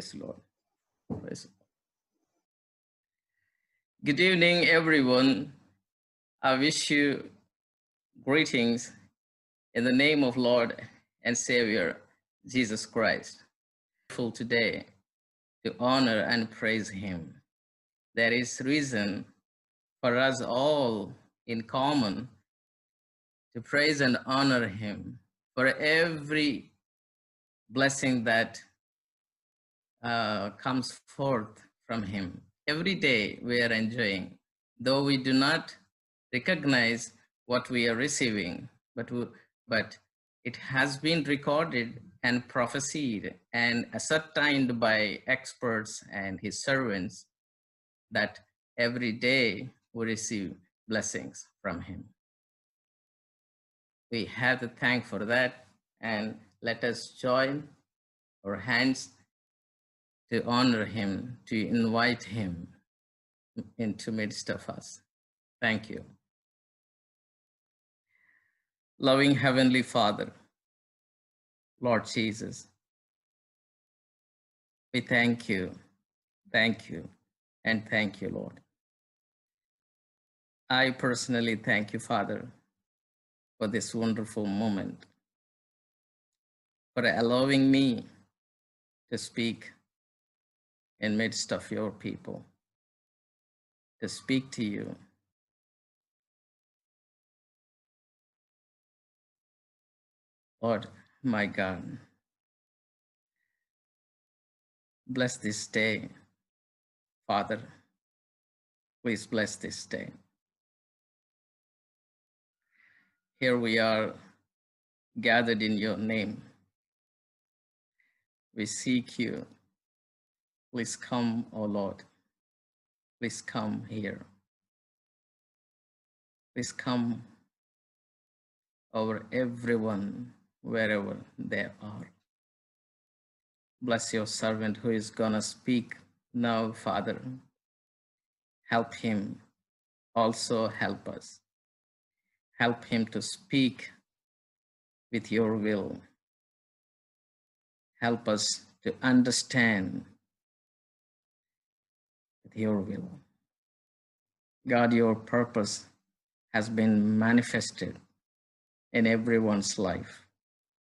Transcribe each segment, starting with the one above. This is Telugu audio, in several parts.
Praise the Lord. Praise the Lord. Good evening, everyone. I wish you greetings in the name of Lord and Savior Jesus Christ. Full today to honor and praise Him. There is reason for us all in common to praise and honor Him for every blessing that comes forth from Him. Every day we are enjoying, though we do not recognize what we are receiving, but it has been recorded and prophesied and ascertained by experts and His servants that every day we receive blessings from Him. We have to thank for that, and let us join our hands to honor Him, to invite Him into midst of us. Thank you. Loving Heavenly Father, Lord Jesus, we thank you, and thank you, Lord. I personally thank you, Father, for this wonderful moment, for allowing me to speak in midst of your people, to speak to you. Lord, my God, bless this day, Father. Please bless this day. Here we are gathered in your name. We seek you. Please come, O Lord. Please come here. Please come over everyone, wherever they are. Bless your servant who is going to speak now, Father. Help him. Also help us. Help him to speak with your will. Help us to understand with your will. God, your purpose has been manifested in everyone's life,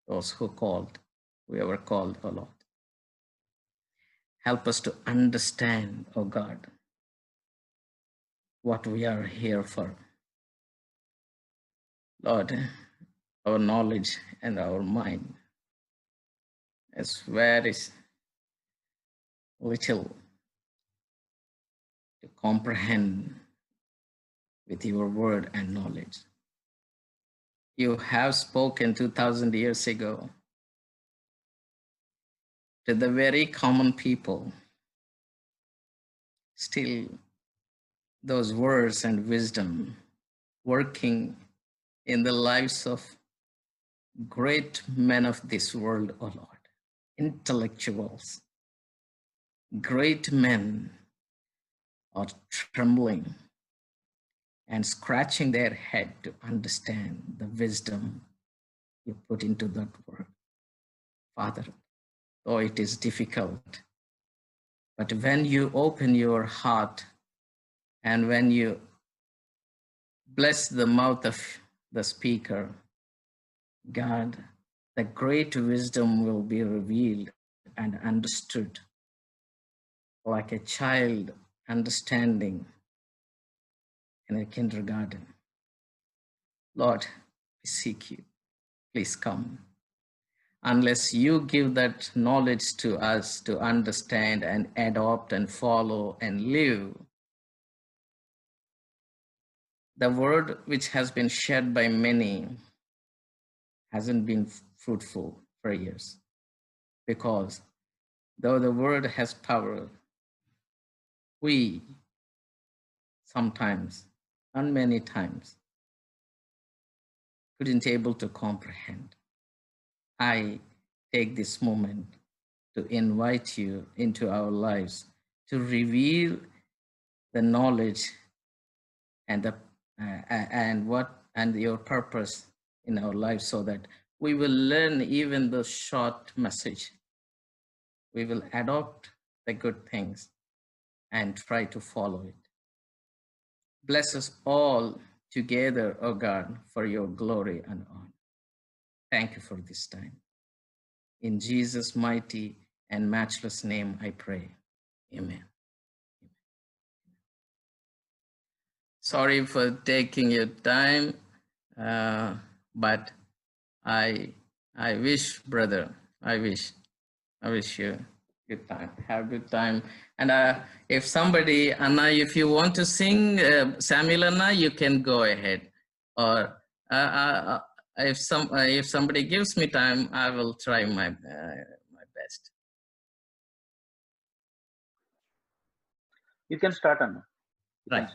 those who were called, O Lord. Help us to understand, O God, what we are here for. Lord, our knowledge and our mind is very little to comprehend with your word and knowledge. You have spoken 2,000 years ago to the very common people. Still, those words and wisdom working in the lives of great men of this world, O Lord, intellectuals, great men are trembling and scratching their head to understand the wisdom you put into that word. Father, though it is difficult, but when you open your heart and when you bless the mouth of the speaker, God, the great wisdom will be revealed and understood like a child understanding in a kindergarten. Lord, we seek you. Please come. Unless you give that knowledge to us to understand and adopt and follow and live, the word which has been shared by many hasn't been fruitful for years, because though the word has power, we sometimes and many times couldn't able to comprehend. I take this moment to invite you into our lives to reveal the knowledge and the and your purpose in our lives, so that we will learn even the short message we will adopt the good things and try to follow it. Bless us all together, O God, for your glory and honor. Thank you for this time. In Jesus' mighty and matchless name, I pray. Amen. Sorry for taking your time, but I wish, brother, I wish you good time. Have a good time. And if somebody, Anna, if you want to sing, Samuel Anna, you can go ahead. Or if somebody gives me time, I will try my best. You can start, Anna. Right.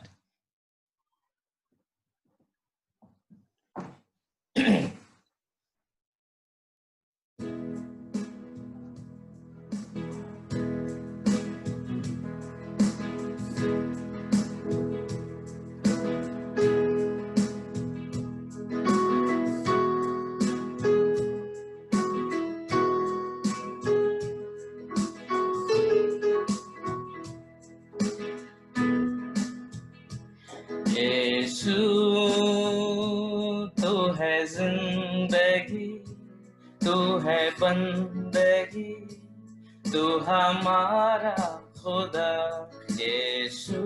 यीशु तू है जिंदगी, तू है बंदगी, तू हमारा खुदा। यीशु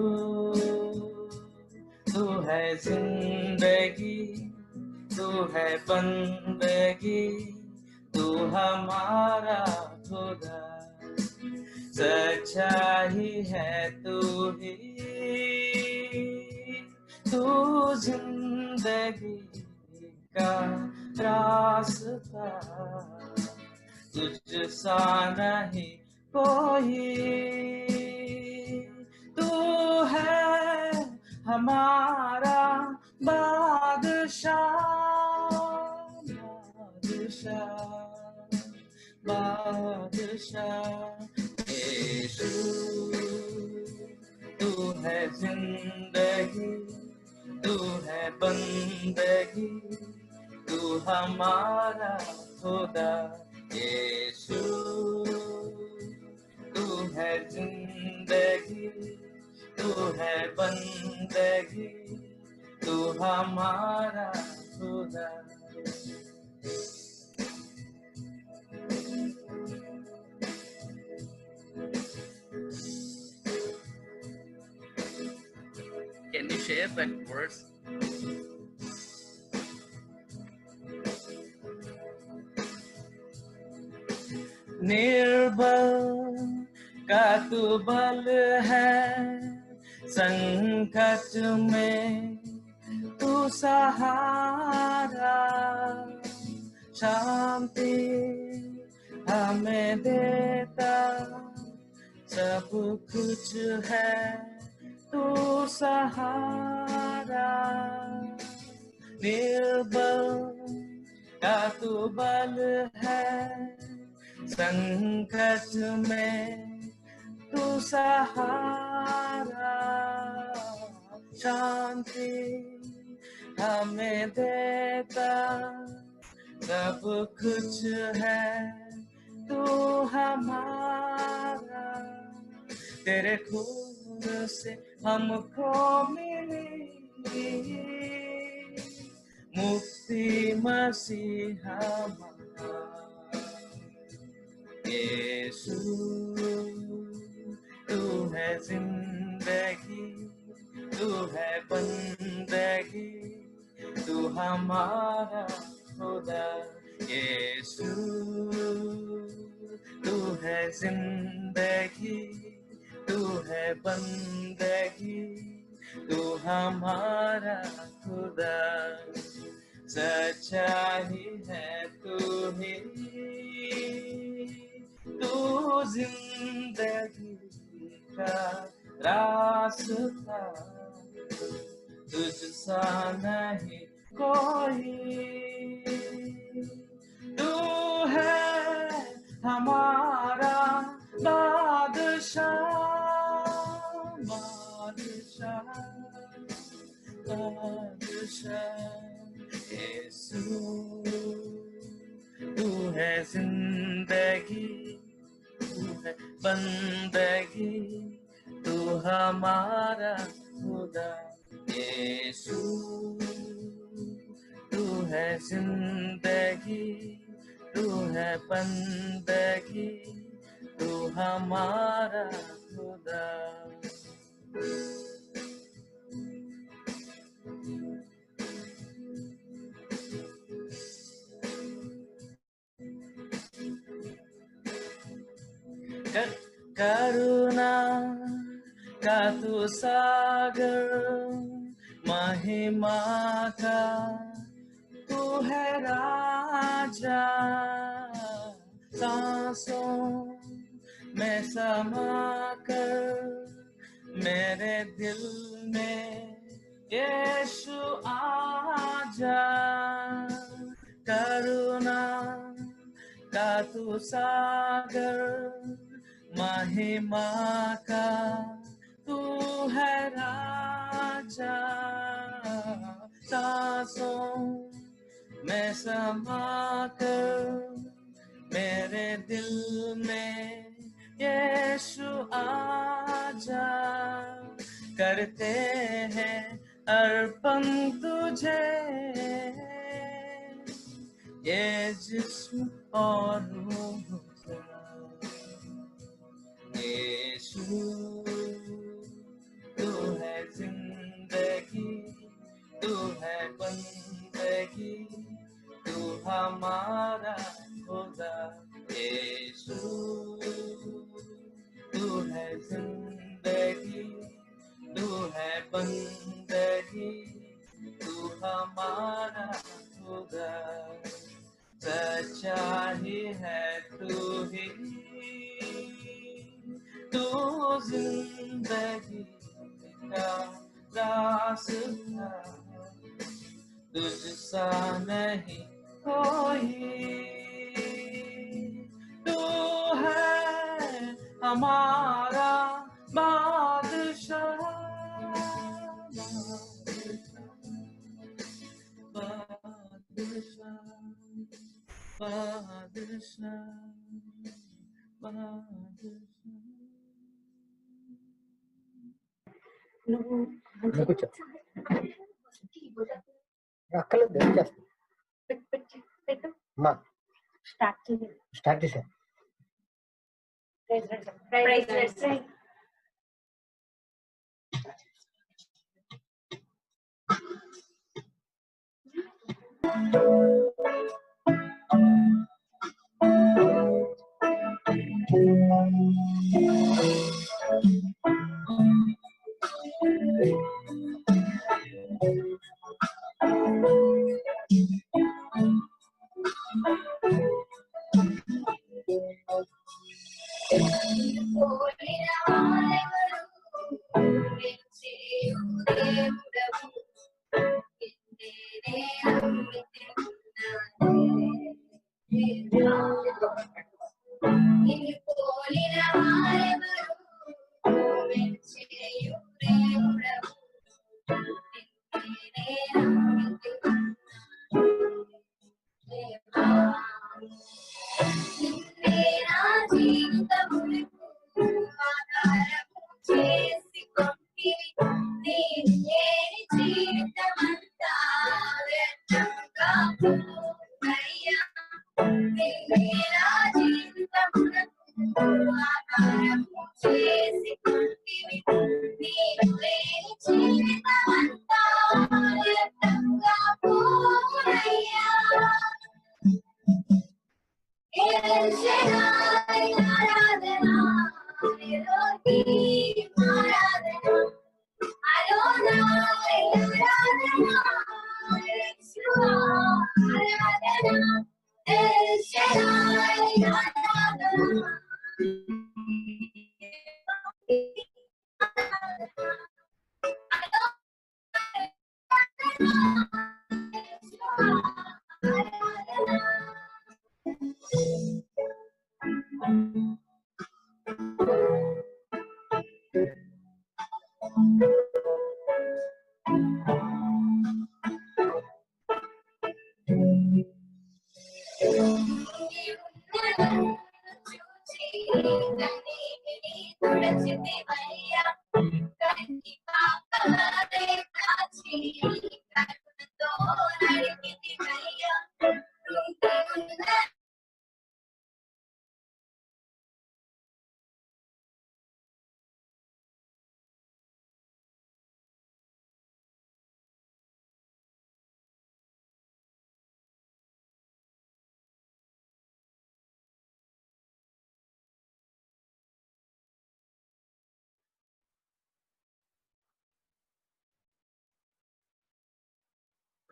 तू है जिंदगी, तू है बंदगी, तू हमारा खुदा। सच्चाई है तू ही, तू जिंदगी का रास्ता, तुझ सा नहीं कोई। तू है हमारा बादशाह, बादशाह, बादशाह। यीशु तू है जिंदगी, तू है बंदगी, तू हमारा खुदा। यीशु तू है जिंदगी, तू है बंदगी, तू हमारा खुदा। Can you share that verse? निर्बल का तू बल है, संकट में तू सहारा। शांति हमें देता, सब कुछ है तू सहारा। निर्बल का तू बल है, संकट में तू सहारा। शांति हमें देता, सब कुछ है तू हमारा। तेरे खून से हमको मिली मुक्ति मसीहा हमारा। यीशु तू है जिंदगी, तू है बंदगी, तू हमारा खुदा। यीशु तू है जिंदगी, तू है बंदगी, तू हमारा खुदा। सच्चाई है तू ही, तू जिंदगी का रास्ता, तुझ सा नहीं कोई। तू है हमारा बादशाह, बादशाह, बादशाह। यीशु तू है जिंदगी, तू है बंदगी, तू हमारा खुदा। यीशु तू है जिंदगी, तू है बंदगी, तू हमारा खुदा। करुणा का तू सागर, महिमा का तू है राजा। सांसों में समा कर मेरे दिल में यीशु आजा। करुणा का तू सागर, महिमा का तू है राजा। सांसों में समा कर मेरे दिल में यीशु आजा। करते हैं अर्पण तुझे ये जिस्म और रूह। यीशु तू है जिंदगी, तू है बंदगी, तू हमारा खुदा। यीशु तू है जिंदगी, तू है बंदगी, तू हमारा खुदा। सच्चा ही है तू ही, तू जिंदगी का रास्ता, तुझसा नहीं कोई। तू है हमारा बादशाह, बादशाह, बादशाह, बादशाह। అక్కలేదు అమ్మా స్టార్ట్ చేసా.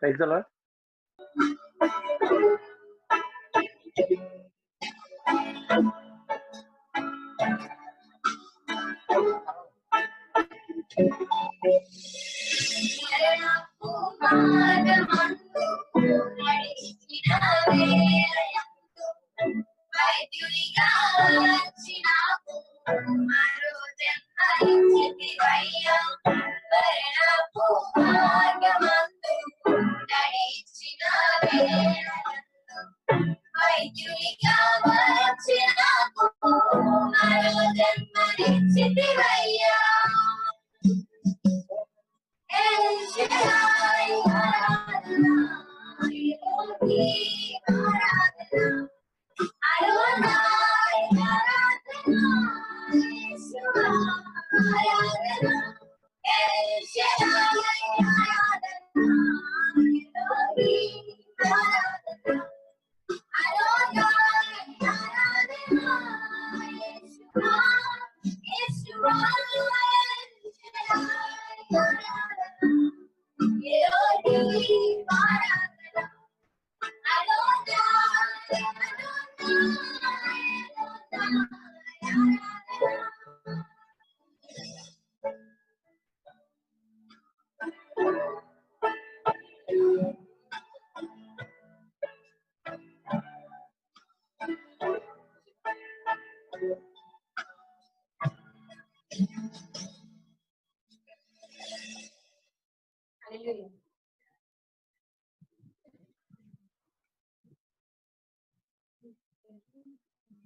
Praise the Lord.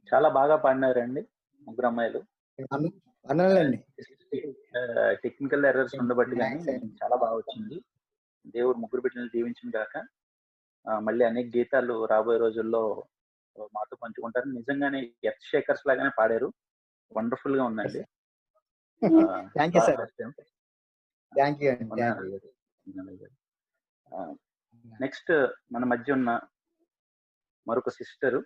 చాలా బాగా పాడినారండి ముగ్గురు అమ్మాయిలు. టెక్నికల్ ఎర్రర్స్ ఉండబట్టి కానీ చాలా బాగా వచ్చింది. దేవుడు ముగ్గురు బిడ్డలను దీవించిన గాక. మళ్ళీ అనేక గీతాలు రాబోయే రోజుల్లో మాతో పంచుకుంటారు. నిజంగానే ఎర్త్ షేకర్స్ లాగానే పాడారు. వండర్ఫుల్ గా ఉందండి. నెక్స్ట్ మన మధ్య ఉన్న మరొక సిస్టరు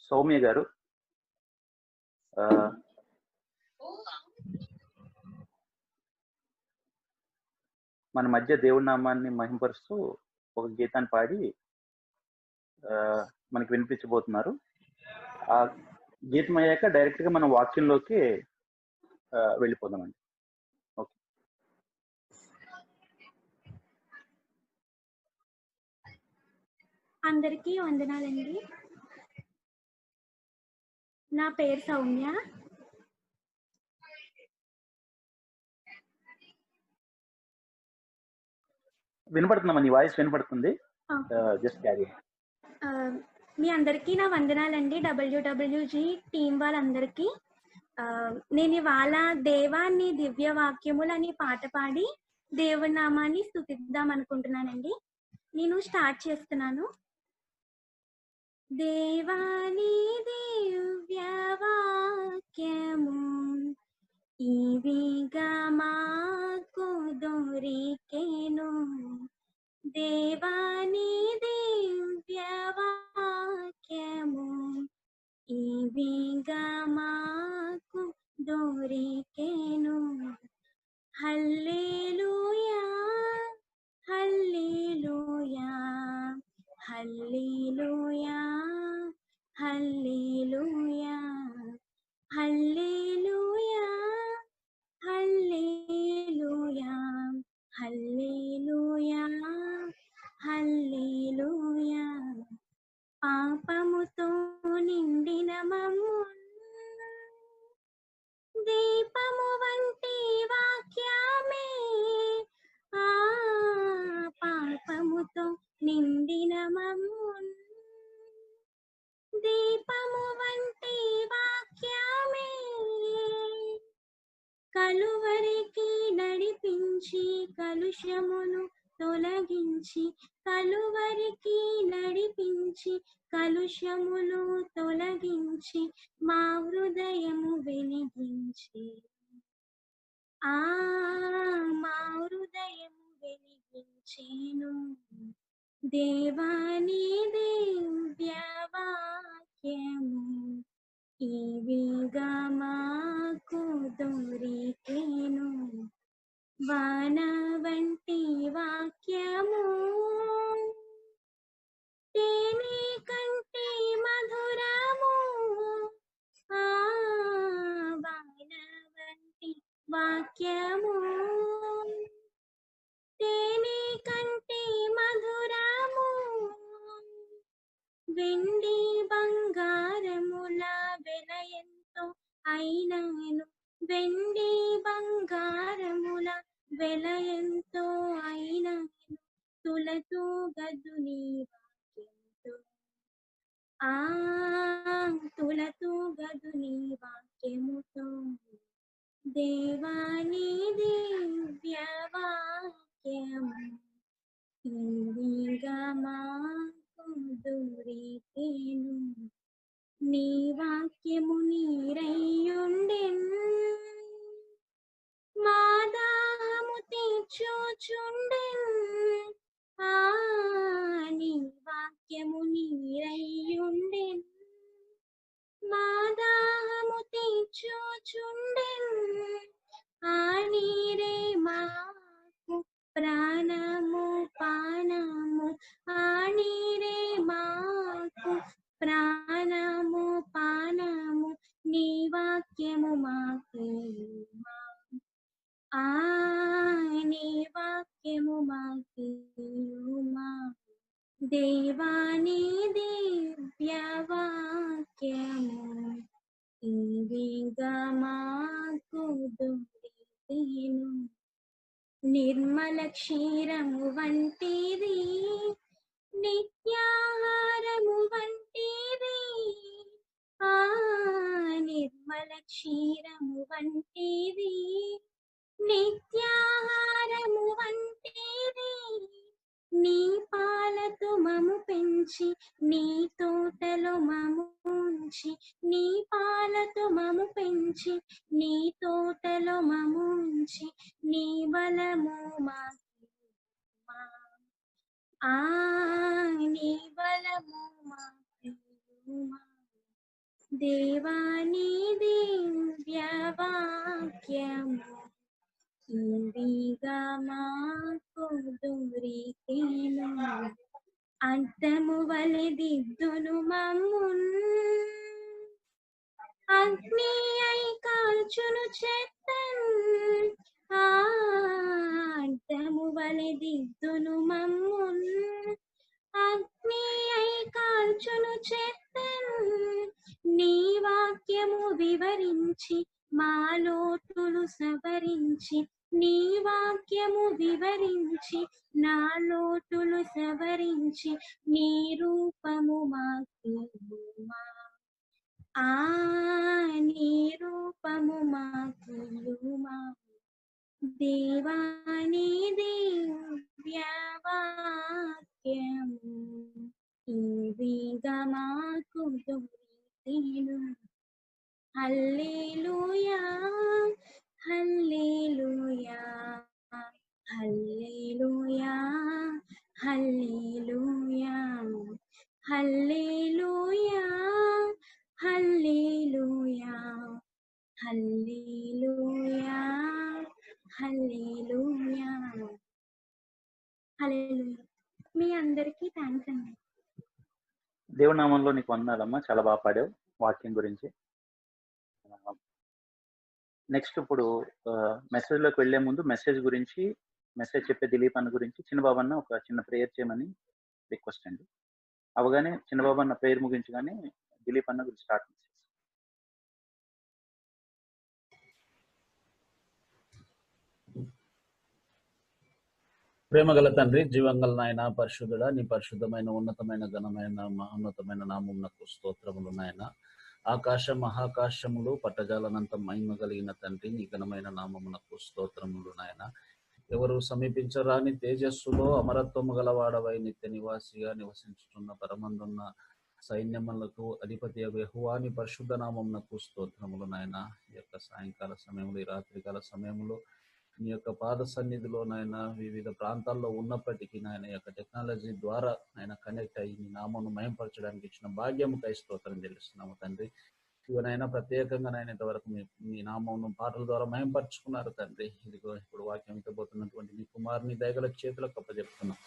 సౌమ్య గారు. మన మధ్య దేవుడి నామాన్ని మహింపరుస్తూ ఒక గీతాన్ని పాడి మనకి వినిపించబోతున్నారు. ఆ గీతం అయ్యాక డైరెక్ట్ గా మనం వాక్యంలోకి వెళ్ళిపోదామండి. ఓకే. అందరికీ వందనాలండి. నా పేరు సౌమ్య. వినపడుతుందమ్మా, నీ వాయిస్ వినపడుతుంది. Just carry. మీ అందరికీ నా వందనాలండి. WWG టీం వాళ్ళందరికీ. నేను ఇవాళ దేవాన్ని దివ్య వాక్యములని పాట పాడి దేవుడి నామాన్ని స్తుతిద్దాం అనుకుంటున్నానండి. నేను స్టార్ట్ చేస్తున్నాను. దేవాని దివ్య వాక్యము ఇవిగా మాకు దొరికెను. దేవాని దివ్య వాక్యము ఇవిగా మాకు దొరికెను. హల్లెలూయా హల్లెలూయా హల్లెలూయా హల్లెలూయా హల్లెలూయా హల్లెలూయా హల్లెలూయా హల్లెలూయా. పాపముతో నిండిన మమ్ము దీపము వంటి వాక్యమే, పాపముతో నిండిన మమ్ము దీపము వంటి కలువరికి నడిపించి కలుషమును తొలగించి, కలువరికి నడిపించి కలుషములు తొలగించి, మా హృదయము వెలిగించి, మా హృదయము వెలిగించేను. దేవాని దివ్య వాక్యము ఇవిగా మాకు దొరికెను. వాన వంటి వాక్యము తేనె కంటే మధురము, వాన వంటి వాక్యము తేనె కంటే మధురము, వెండి బంగారముల వెల ఎంతో అయినను, వెండి బంగారముల వెల ఎంతో అయినను, తులతో గదు నీ వాక్యముతో, తులతో గదు నీ వాక్యముతో. దేవాని దివ్య వాక్యము ఇవిగా మాకు దొరికెను. నీ వాక్యము నీరయ్యుండెన్, మా దాహము తీర్చుచుండెన్. నీ వాక్యము నీరయ్యుండెన్, మా దాహము తీర్చుచుండెన్. ఆ నీరే మాకు ప్రాణము పానము, ఆ నీరే మాకు ప్రాణము పానము, నీ వాక్యము మాకు నీ వాక్యము మాకు. దేవాని దివ్య వాక్యము ఇవిగా మాకు దొరికెను. నిర్మల క్షీరము వంటిది, నిత్యాహారము వంటిది, నిర్మల క్షీరము వంటిది, నిత్యాహారము వంటిది. నీ పాలతో మము పెంచి, నీ తోటలో మము ఉంచి, నీ పాలతో మము పెంచి, నీ తోటలో మము ఉంచి, నీ బలము మాకు, నీ బలము మాకు. దేవాని దివ్య వాక్యము ఇవిగా మాకు దొరికెను. అద్దము వలె దిద్దును మమ్మున్, అగ్ని అయి కాల్చును చెత్తన్. అద్దము వలె దిద్దును మమ్మున్, అగ్ని అయి కాల్చును చెత్తన్. నీ వాక్యము వివరించి మా లోటులు సవరించి, నీ వాక్యము వివరించి నా లోటులు సవరించి, నీ రూపము మాకు నీ రూపము మాకు. దేవాని దివ్య వాక్యము ఇవిగా మాకు దొరికెను. హల్లెలూయా హల్లెలూయా హల్లెలూయా హల్లెలూయా హల్లెలూయా హల్లెలూయా హల్లెలూయా హల్లెలూయా హల్లెలూయా. మీ అందరికీ థ్యాంక్స్ అండి. దేవుడి నామంలో నీకు వందనాలమ్మా, చాలా బాగా పాడావు వాక్యం గురించి. నెక్స్ట్ ఇప్పుడు మెసేజ్లోకి వెళ్లే ముందు మెసేజ్ చెప్పే దిలీప్ అన్న గురించి చిన్నబాబు అన్న ఒక చిన్న ప్రేయర్ చేయమని రిక్వెస్ట్ అండి. అవగానే చిన్నబాబు అన్న ప్రేయర్ ముగించగానే దిలీప్ అన్న గురించి స్టార్ట్ చేసి. ప్రేమగల తండ్రి, జీవంగల నాయన, పరిశుద్ధుడా, నీ పరిశుద్ధమైన ఉన్నతమైన ఘనమైన మహోన్నతమైన నామమునకు స్తోత్రములు నాయన. ఆకాశ మహాకాశములు పట్టజాలనంత మహిమ కలిగిన తండ్రి, నీ ఘనమైన నామమునకు స్తోత్రములు నాయన. ఎవరు సమీపించరాని తేజస్సులో అమరత్వము గలవాడవై నిత్య నివాసిగా నివసించుతున్న పరమందున్న సైన్యములకు అధిపతి యెహోవాని పరిశుద్ధ నామమునకు స్తోత్రములు నాయన. ఈ యొక్క సాయంకాల సమయంలో, ఈ రాత్రికాల సమయంలో నీ యొక్క పాద సన్నిధిలో నాయన వివిధ ప్రాంతాల్లో ఉన్నప్పటికీ నాయన యొక్క టెక్నాలజీ ద్వారా ఆయన కనెక్ట్ అయ్యి నీ నామను మయంపరచడానికి ఇచ్చిన భాగ్యముకై స్తోత్రం చెల్లిస్తున్నాము తండ్రి. ఇవనైనా ప్రత్యేకంగా నాయన ఇంతవరకు మీ నామమును పాటల ద్వారా మయంపరుచుకున్నారు తండ్రి. ఇదిగో ఇప్పుడు వాక్యం ఇవ్వబోతున్నటువంటి నీ కుమారుని దయగల చేతులకు అప్పచెప్తున్నాం.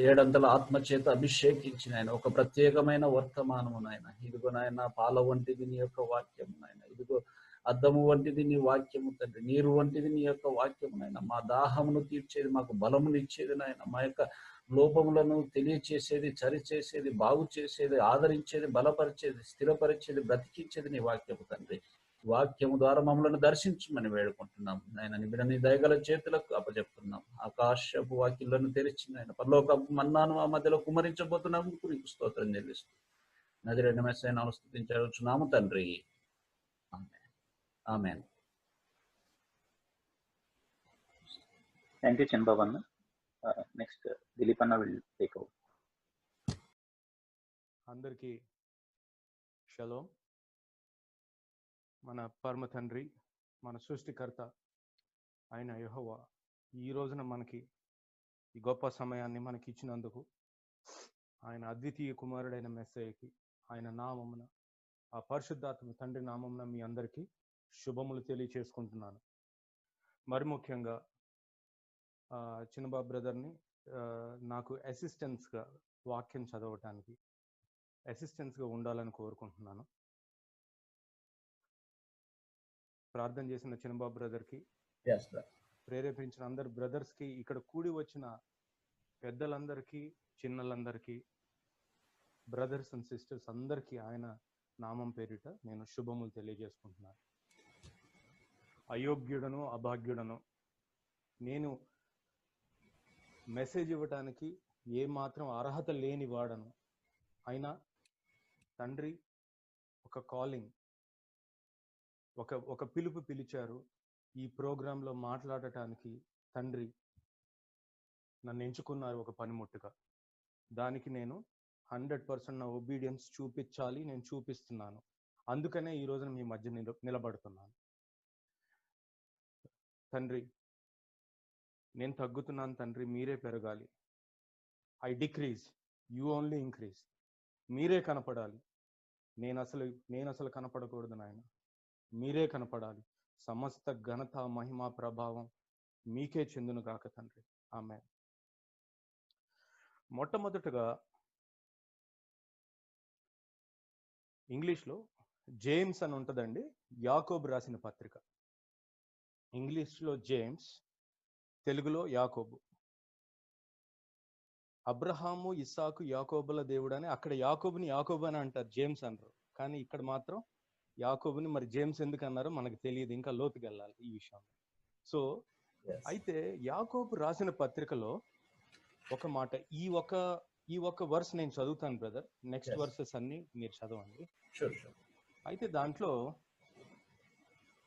7 ఆత్మ చేత అభిషేకించిన ఆయన ఒక ప్రత్యేకమైన వర్తమానము నాయన. ఇదిగో నాయన పాల వంటిది నీ యొక్క వాక్యం నాయన. ఇదిగో అద్దము వంటిది నీ వాక్యము తండ్రి. నీరు వంటిది నీ యొక్క వాక్యము నాయన. మా దాహమును తీర్చేది, మాకు బలమును ఇచ్చేది నాయన. మా యొక్క లోపములను తెలియచేసేది, సరిచేసేది, బాగు చేసేది, ఆదరించేది, బలపరిచేది, స్థిరపరిచేది, బ్రతికించేది నీ వాక్యము తండ్రి. వాక్యము ద్వారా మమ్మల్ని దర్శించమని వేడుకుంటున్నాం నాయన. నీ బిడ్డ నీ దయగల చేతులకు అప్పచెప్తున్నాం. ఆకాశపు వాక్యులను తెరిచి నాయన పరలోక మన్నాను ఆ మధ్యలో కుమరించబోతున్నాము. నీకు స్తోత్రం చెల్లిస్తూ నజరేయుడైన యేసయ్య నామమున స్తుతించుచున్నాము తండ్రి. ఆమేన్. థ్యాంక్ యూ చంద్రబాబు అన్న. నెక్స్ట్ దిలీప్ అన్న విల్ టేక్ ఓవర్. అందరికీ షలోం. మన పరమ తండ్రి, మన సృష్టికర్త అయిన యెహోవా ఈ రోజున మనకి ఈ గొప్ప సమయాన్ని మనకి ఇచ్చినందుకు ఆయన అద్వితీయ కుమారుడైన మెస్సయ్యకి ఆయన నామమున, ఆ పరిశుద్ధాత్మ తండ్రి నామమున మీ అందరికీ శుభములు తెలియచేసుకుంటున్నాను. మరి ముఖ్యంగా చిన్నబాబు బ్రదర్ని నాకు అసిస్టెన్స్గా వాక్యం చదవటానికి అసిస్టెన్స్గా ఉండాలని కోరుకుంటున్నాను. ప్రార్థన చేసిన చిన్నబాబు బ్రదర్కి, ప్రేరేపించిన అందరు బ్రదర్స్కి, ఇక్కడ కూడి వచ్చిన పెద్దలందరికీ, చిన్నలందరికీ, బ్రదర్స్ అండ్ సిస్టర్స్ అందరికీ ఆయన నామం పేరిట నేను శుభములు తెలియజేసుకుంటున్నాను. అయోగ్యుడను, అభాగ్యుడను, నేను మెసేజ్ ఇవ్వటానికి ఏమాత్రం అర్హత లేని వాడను. అయినా తండ్రి ఒక కాలింగ్, ఒక పిలుపు పిలిచారు. ఈ ప్రోగ్రాంలో మాట్లాడటానికి తండ్రి నన్ను ఎంచుకున్నారు ఒక పనిముట్టుగా. దానికి నేను 100% నా ఒబీడియన్స్ చూపించాలి. నేను చూపిస్తున్నాను. అందుకనే ఈ రోజున మీ మధ్య నిలబడుతున్నాను. తండ్రి, నేను తగ్గుతున్నాను తండ్రి, మీరే పెరగాలి. I decrease, you only increase. మీరే కనపడాలి. నేను అసలు కనపడకూడదు నాయన, మీరే కనపడాలి. సమస్త ఘనత, మహిమ, ప్రభావం మీకే చెందును గాక తండ్రి. ఆమేన్. మొట్టమొదటగా ఇంగ్లీష్లో జేమ్స్ అని ఉంటుందండి. యాకోబు రాసిన పత్రిక. ఇంగ్లీష్లో జేమ్స్, తెలుగులో యాకోబు. అబ్రహాము, ఇస్సాకు, యాకోబుల దేవుడు అని అక్కడ యాకోబుని యాకోబు అని అంటారు, జేమ్స్ అనరు. కానీ ఇక్కడ మాత్రం యాకోబుని మరి జేమ్స్ ఎందుకు అన్నారో మనకు తెలియదు. ఇంకా లోతుకి వెళ్ళాలి ఈ విషయం. సో అయితే యాకోబు రాసిన పత్రికలో ఒక మాట, ఈ ఒక్క వర్స్ నేను చదువుతాను బ్రదర్. నెక్స్ట్ వర్సెస్ అన్ని మీరు చదవండి. అయితే దాంట్లో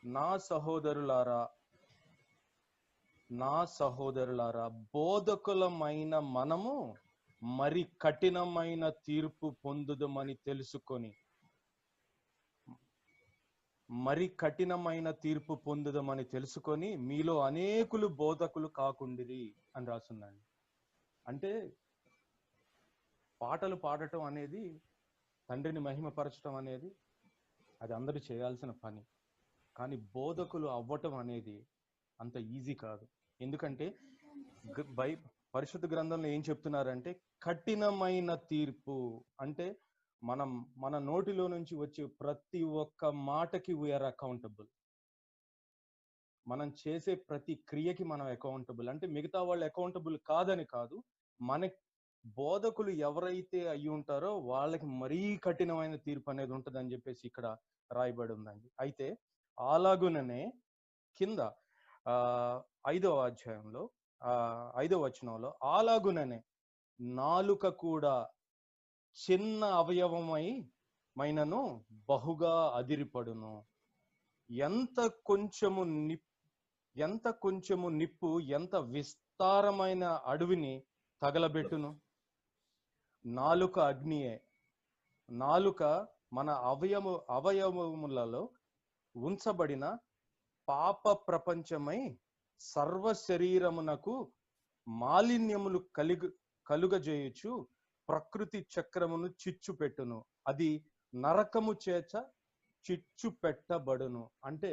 నా సహోదరులారా బోధకులమైన మనము మరి కఠినమైన తీర్పు పొందుదమని తెలుసుకొని, మీలో అనేకులు బోధకులు కాకుండిరి అని రాస్తుందండి. అంటే పాటలు పాడటం అనేది, తండ్రిని మహిమపరచడం అనేది అది అందరూ చేయాల్సిన పని. కానీ బోధకులు అవ్వటం అనేది అంత ఈజీ కాదు. ఎందుకంటే పరిశుద్ధ గ్రంథంలో ఏం చెప్తున్నారంటే కఠినమైన తీర్పు అంటే మన నోటిలో నుంచి వచ్చే ప్రతి ఒక్క మాటకి వీఆర్ అకౌంటబుల్. మనం చేసే ప్రతి క్రియకి మనం అకౌంటబుల్. అంటే మిగతా వాళ్ళు అకౌంటబుల్ కాదని కాదు, మన బోధకులు ఎవరైతే అయ్యి ఉంటారో వాళ్ళకి మరీ కఠినమైన తీర్పు అనేది ఉంటుందని చెప్పేసి ఇక్కడ రాయబడి ఉందండి. అయితే అలాగుననే కింద 5వ అధ్యాయంలో 5వ వచనంలో అలాగుననే నాలుక కూడా చిన్న అవయవమై మైనను బహుగా అదిరిపడును. ఎంత కొంచెము నిప్పు ఎంత విస్తారమైన అడవిని తగలబెట్టును. నాలుక అగ్నియే. నాలుక మన అవయవములలో ఉంచబడిన పాప ప్రపంచమై సర్వ శరీరమునకు మాలిన్యములు కలుగజేయుచు ప్రకృతి చక్రమును చిచ్చు పెట్టును. అది నరకము చేత చిచ్చు పెట్టబడును. అంటే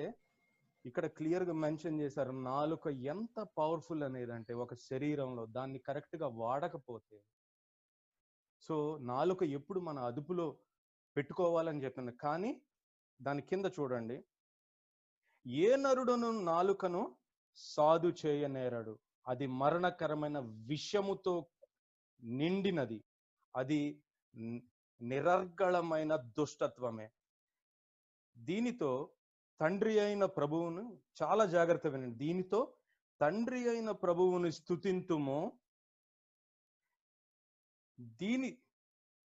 ఇక్కడ క్లియర్ గా మెన్షన్ చేశారు నాలుక ఎంత పవర్ఫుల్ అనేది. అంటే ఒక శరీరంలో దాన్ని కరెక్ట్ గా వాడకపోతే, సో నాలుక ఎప్పుడు మన అదుపులో పెట్టుకోవాలని చెప్పింది. కానీ దాని కింద చూడండి, ఏ నరుడును నాలుకను సాధు చేయనేరడు, అది మరణకరమైన విషముతో నిండినది, అది నిరర్గళమైన దుష్టత్వమే. దీనితో తండ్రి అయిన ప్రభువును, చాలా జాగ్రత్త వినండి, దీనితో తండ్రి అయిన ప్రభువుని స్తుతింతుము,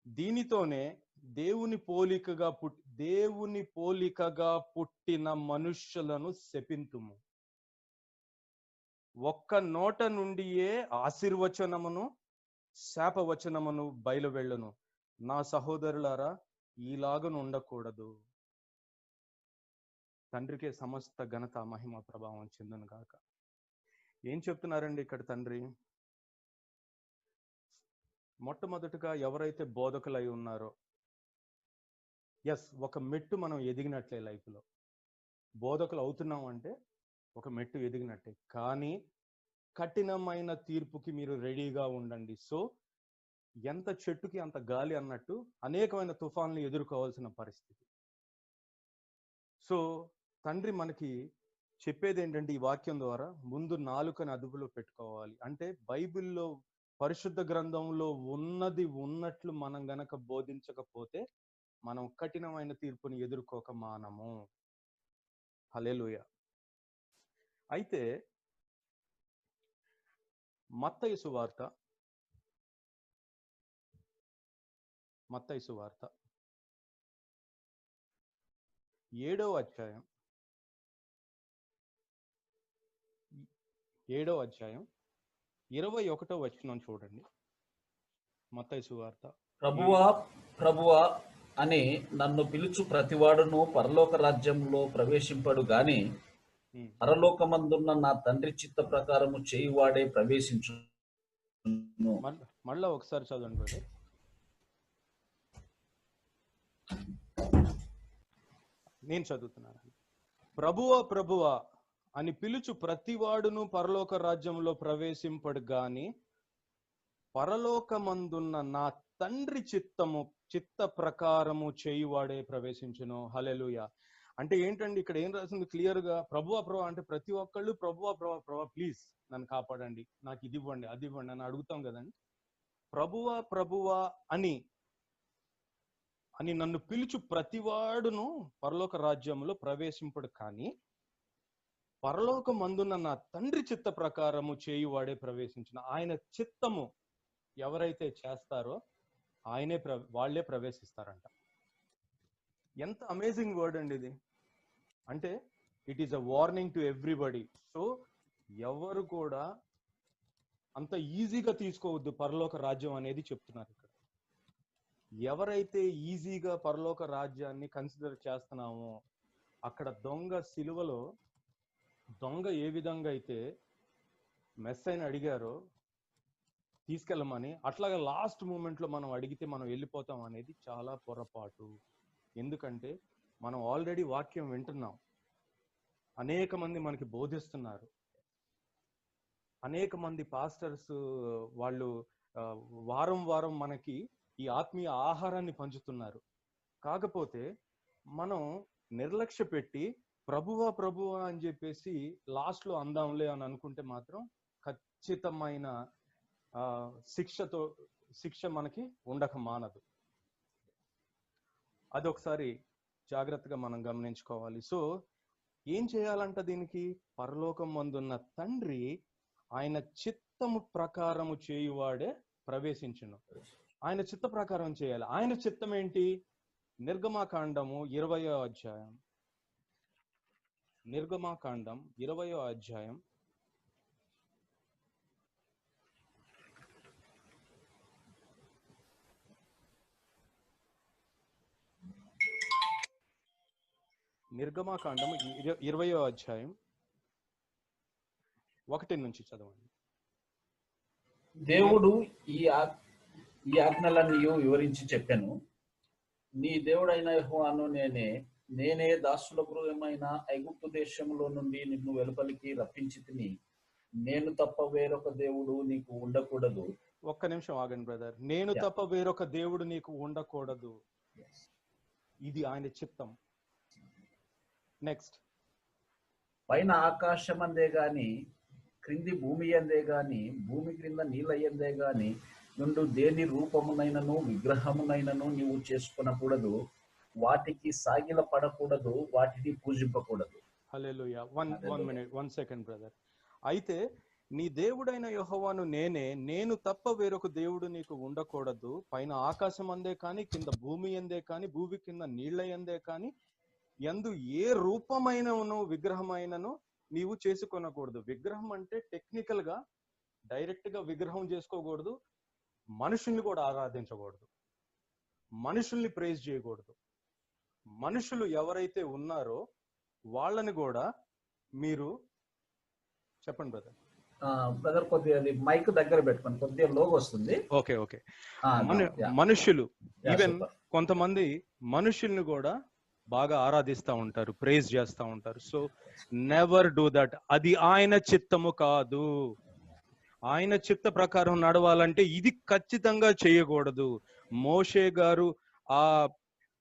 దీనితోనే దేవుని పోలికగా పుట్టిన మనుష్యులను శపింతుము. ఒక్క నోట నుండియే ఆశీర్వచనమును శాపవచనమును బయలువెళ్ళును. నా సహోదరులారా, ఈలాగను ఉండకూడదు. తండ్రికే సమస్త ఘనత మహిమ ప్రభావం చెందును గాక. ఏం చెప్తున్నారండి ఇక్కడ తండ్రి? మొట్టమొదటిగా ఎవరైతే బోధకులై ఉన్నారో, ఎస్, ఒక మెట్టు మనం ఎదిగినట్లే లైఫ్లో. బోధకులు అవుతున్నాం అంటే ఒక మెట్టు ఎదిగినట్టే. కానీ కఠినమైన తీర్పుకి మీరు రెడీగా ఉండండి. సో ఎంత చెట్టుకి అంత గాలి అన్నట్టు అనేకమైన తుఫాన్లు ఎదుర్కోవాల్సిన పరిస్థితి. సో తండ్రి మనకి చెప్పేది ఏంటంటే, ఈ వాక్యం ద్వారా ముందు నాలుకని అదుపులో పెట్టుకోవాలి. అంటే బైబిల్లో పరిశుద్ధ గ్రంథంలో ఉన్నది ఉన్నట్లు మనం గనక బోధించకపోతే మనం కఠినమైన తీర్పుని ఎదుర్కోక మానము. హల్లెలూయా. అయితే మత్తయి సువార్త 7వ అధ్యాయం 21వ వచనం చూడండి. మత్తయి సువార్త, ప్రభువా ప్రభువా అని నన్ను పిలుచు ప్రతివాడును పరలోక రాజ్యంలో ప్రవేశింపడు గాని పరలోకమందున్న నా తండ్రి చిత్త ప్రకారము చేయువాడే ప్రవేశించు. మళ్ళా ఒకసారి చదవండి బ్రదర్. నేను చదువుతున్నాను. ప్రభువా ప్రభువా అని పిలుచు ప్రతివాడును పరలోక రాజ్యంలో ప్రవేశింపడు గాని పరలోకమందున్న నా తండ్రి చిత్త ప్రకారము చేయువాడే ప్రవేశించును. హల్లెలూయా. అంటే ఏంటండి, ఇక్కడ ఏం రాసింది క్లియర్ గా? ప్రభువా ప్రభువా అంటే ప్రతి ఒక్కళ్ళు ప్రభువా ప్రభువా ప్రభువా ప్లీజ్ నన్ను కాపాడండి, నాకు ఇది ఇవ్వండి, అది ఇవ్వండి అని అడుగుతాం కదండి. ప్రభువా ప్రభువా అని నన్ను పిలుచు ప్రతివాడును పరలోక రాజ్యంలో ప్రవేశింపడు కానీ పరలోకమందున్న నా తండ్రి చిత్త ప్రకారము చేయువాడే ప్రవేశించిన. ఆయన చిత్తము ఎవరైతే చేస్తారో వాళ్ళే ప్రవేశిస్తారంట. ఎంత అమేజింగ్ వర్డ్ అండి ఇది. అంటే it is a warning to everybody. So ఎవరు కూడా అంత ఈజీగా తీసుకోవద్దు పరలోక రాజ్యం అనేది చెప్తున్నారు ఇక్కడ. ఎవరైతే ఈజీగా పరలోక రాజ్యాన్ని కన్సిడర్ చేస్తున్నామో, అక్కడ సిలువలో దొంగ ఏ విధంగా అయితే మెస్సైని అడిగారో తీసుకెళ్ళమని, అట్లాగా లాస్ట్ మూమెంట్లో మనం అడిగితే మనం వెళ్ళిపోతాం అనేది చాలా పొరపాటు. ఎందుకంటే మనం ఆల్రెడీ వాక్యం వింటున్నాం, అనేక మంది మనకి బోధిస్తున్నారు, అనేక మంది పాస్టర్స్ వాళ్ళు వారం వారం మనకి ఈ ఆత్మీయ ఆహారాన్ని పంచుతున్నారు. కాకపోతే మనం నిర్లక్ష్య పెట్టి ప్రభువా ప్రభువా అని చెప్పేసి లాస్ట్లో అందాంలే అని అనుకుంటే మాత్రం ఖచ్చితమైన శిక్ష మనకి ఉండక మానదు. అదొకసారి జాగ్రత్తగా మనం గమనించుకోవాలి. సో ఏం చేయాలంట దీనికి? పరలోకం మందున్న తండ్రి ఆయన చిత్తము ప్రకారము చేయువాడే ప్రవేశించును. ఆయన చిత్త ప్రకారం చేయాలి. ఆయన చిత్తం ఏంటి? నిర్గమాకాండము 20వ అధ్యాయం. నిర్గమాకాండం 20వ అధ్యాయం నిర్గమాకాండము 20వ అధ్యాయం 1 నుంచి చదవండి. దేవుడు ఈ ఆజ్ఞలన్నీ వివరించి చెప్పాను. నీ దేవుడైన యెహోవాను నేనే దాసుల గృహమైన ఐగుప్తు దేశంలో నుండి నిన్ను వెలుపలికి రప్పించి తిని, నేను తప్ప వేరొక దేవుడు నీకు ఉండకూడదు. ఒక్క నిమిషం ఆగండి బ్రదర్. నేను తప్ప వేరొక దేవుడు నీకు ఉండకూడదు. ఇది ఆయన చిత్తం. నెక్స్ట్. పైన ఆకాశం అందే గాని, క్రింది భూమి అందే గాని, భూమి క్రింద నీళ్ళయ్యందే గాని నుండు దేని రూపమునైనను విగ్రహమునైనను నీవు చేసుకొనకూడదు. వాటికి సాగిల పడకూడదు, వాటిని పూజింపకూడదు. హల్లెలూయా. One second brother. అయితే నీ దేవుడైన యెహోవాను నేను తప్ప వేరొక దేవుడు నీకు ఉండకూడదు. పైన ఆకాశం అందే కానీ, కింద భూమి అందే కానీ, భూమి కింద నీళ్ళ అందే కానీ యందు ఏ రూపమైనను విగ్రహమైనను నీవు చేసుకొనకూడదు. విగ్రహం అంటే టెక్నికల్ గా డైరెక్ట్ గా విగ్రహం చేసుకోకూడదు. మనుషుల్ని కూడా ఆరాధించకూడదు. మనుషుల్ని ప్రేజ్ చేయకూడదు. మనుషులు ఎవరైతే ఉన్నారో వాళ్ళని కూడా మీరు చెప్పండి బ్రదర్. బ్రదర్ కొద్దిగా మైక్ దగ్గర పెట్టుకోండి, కొద్దిగా లోగో వస్తుంది. ఓకే. మనుషులు ఈవెన్ కొంతమంది మనుషుల్ని కూడా బాగా ఆరాధిస్తూ ఉంటారు, ప్రేజ్ చేస్తూ ఉంటారు. So never do that. అది ఆయన చిత్తము కాదు. ఆయన చిత్త ప్రకారం నడవాలంటే ఇది ఖచ్చితంగా చేయకూడదు. మోషే గారు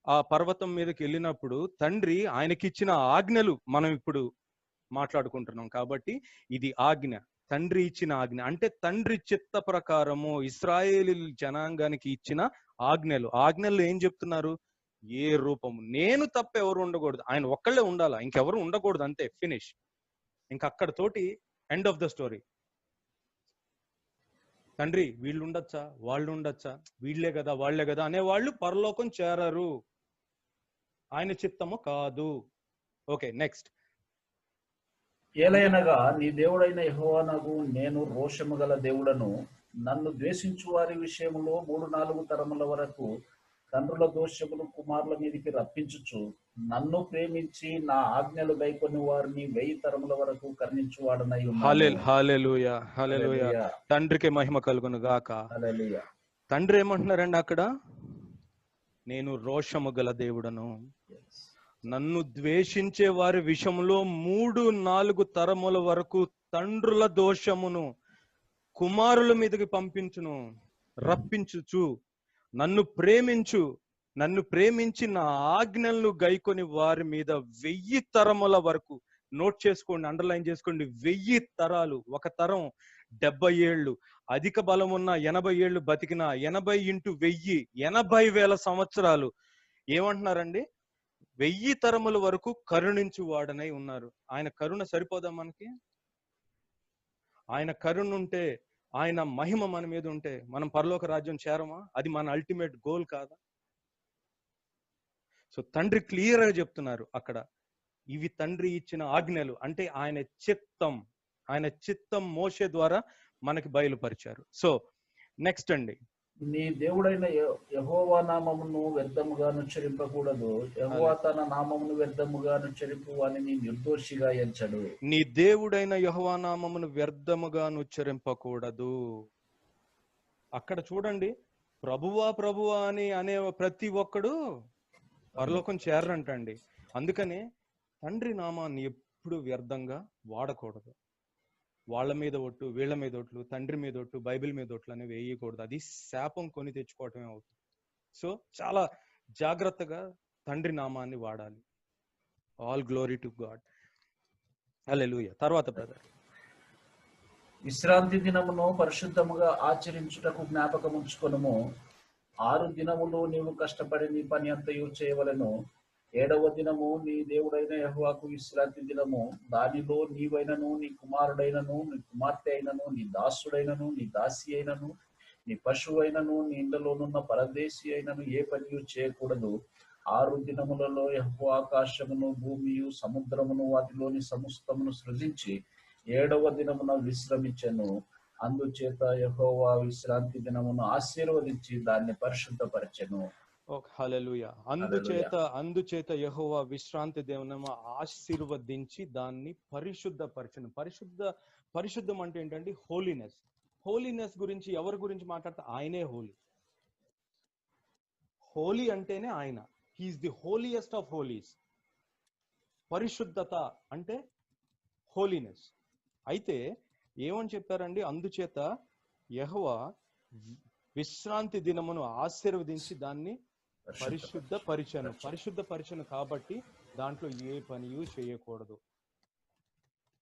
ఆ పర్వతం మీదకి వెళ్ళినప్పుడు తండ్రి ఆయనకిచ్చిన ఆజ్ఞలు మనం ఇప్పుడు మాట్లాడుకుంటున్నాం కాబట్టి ఇది ఆజ్ఞ, తండ్రి ఇచ్చిన ఆజ్ఞ. అంటే తండ్రి చిత్త ప్రకారము ఇశ్రాయేలు జనాంగానికి ఇచ్చిన ఆజ్ఞలు ఏం చెప్తున్నారు? ఏ రూపము, నేను తప్ప ఎవరు ఉండకూడదు, ఆయన ఒక్కళ్ళే ఉండాలా, ఇంకెవరు ఉండకూడదు, అంతే, ఫినిష్. ఇంకక్కడ తోటి ఎండ్ ఆఫ్ ద స్టోరీ. తండ్రి వీళ్ళు ఉండొచ్చా, వాళ్ళు ఉండొచ్చా, వీళ్ళే కదా వాళ్లే కదా అనేవాళ్ళు పరలోకం చేరరు. ఆయన చిత్తము కాదు. Okay, next. ఏలయనగా నీ దేవుడైన యెహోవానగు నేను రోషము గల దేవుడను, నన్ను ద్వేషించు వారి విషయంలో 3-4 తరముల వరకు తండ్రుల దోషములు కుమారుల మీదకి రప్పించుచు, నన్ను ప్రేమించి నా ఆజ్ఞలు గైకొని వారిని 1000 తరముల వరకు కరుణించు వాడనై ఉన్నాను. హల్లెలూయా, హల్లెలూయా. తండ్రికి మహిమ కలుగును గాక. హల్లెలూయా. తండ్రి ఏమంటున్నారండి అక్కడ? నేను రోషము గల దేవుడను, నన్ను ద్వేషించే వారి విషయంలో 3-4 తరముల వరకు తండ్రుల దోషమును కుమారుల మీదకి పంపించును, రప్పించుచు, నన్ను ప్రేమించి నా ఆజ్ఞలను గైకొని వారి మీద 1000 తరముల వరకు. నోట్ చేసుకోండి, అండర్లైన్ చేసుకోండి. 1000 తరాలు. ఒక తరం 70 ఏళ్ళు, అధిక బలం ఉన్న 80 ఏళ్ళు బతికిన 80 × 1000 80,000 సంవత్సరాలు. ఏమంటున్నారండి? 1000 తరముల వరకు కరుణించు వాడనై ఉన్నారు. ఆయన కరుణ సరిపోదా మనకి? ఆయన కరుణ ఉంటే, ఆయన మహిమ మన మీద ఉంటే మనం పరలోక రాజ్యం చేరమా? అది మన అల్టిమేట్ గోల్ కాదా? సో తండ్రి క్లియర్ గా చెప్తున్నారు అక్కడ, ఇవి తండ్రి ఇచ్చిన ఆజ్ఞలు. అంటే ఆయన చిత్తం మోషే ద్వారా మనకి బయలుపరిచారు. సో నెక్స్ట్ అండి. నీ దేవుడైన యెహోవా నామమును వ్యర్థముగా ఉచ్చరింపకూడదు. యెహోవా తన నామమును వ్యర్థముగా ఉచ్చరింపు వానిని నిర్దోషిగా ఎంచడు. నీ దేవుడైన యెహోవా నామమును వ్యర్థముగా ఉచ్చరింపకూడదు. అక్కడ చూడండి, ప్రభువా అని అనే ప్రతి ఒక్కడు పరలోకం చేరరంటండి. అందుకనే తండ్రి నామాన్ని ఎప్పుడు వ్యర్థంగా వాడకూడదు. వాళ్ళ మీద ఒట్టు, వీళ్ళ మీద ఒట్లు, తండ్రి మీద ఒట్టు, బైబిల్ మీద ఒట్లు అనేవి వేయకూడదు. అది శాపం కొని తెచ్చుకోవటమే అవుతుంది. సో చాలా జాగ్రత్తగా తండ్రి నామాన్ని వాడాలి. All glory to God. హల్లెలూయా. తర్వాత బ్రదర్, విశ్రాంతి దినమును పరిశుద్ధముగా ఆచరించుటకు జ్ఞాపకం ఉంచుకొనుము. 6 దినములు నీవు కష్టపడి నీ పని అంతయు చేయవలెను. 7వ దినము నీ దేవుడైన యెహోవాకు విశ్రాంతి దినము. దానిలో నీవైనను, నీ కుమారుడైనను, నీ కుమార్తె అయినను, నీ దాసుడైనను, నీ దాసి అయినను, నీ పశువైనను, నీ ఇండ్లలోనున్న పరదేశి అయినను ఏ పనియు చేయకూడదు. 6 దినములలో యెహోవా ఆకాశమును భూమియు సముద్రమును వాటిలోని సమస్తమును సృజించి 7వ దినమున విశ్రమించెను. అందుచేత యెహోవా విశ్రాంతి దినమును ఆశీర్వదించి దాన్ని పరిశుద్ధపరచెను. హల్లెలూయా. అందుచేత యెహోవా విశ్రాంతి దినమును ఆశీర్వదించి దాన్ని పరిశుద్ధపరచెను. పరిశుద్ధం అంటే ఏంటంటే హోలీనెస్. హోలీనెస్ గురించి ఎవరి గురించి మాట్లాడితే ఆయనే హోలీ. హోలీ అంటేనే ఆయన. He is the holiest of holies. పరిశుద్ధత అంటే హోలీనెస్. అయితే ఏమని చెప్పారండి? అందుచేత యెహోవా విశ్రాంతి దినమును ఆశీర్వదించి దాన్ని పరిశుద్ధపరిచెను కాబట్టి దాంట్లో ఏ పనియు చేయకూడదు.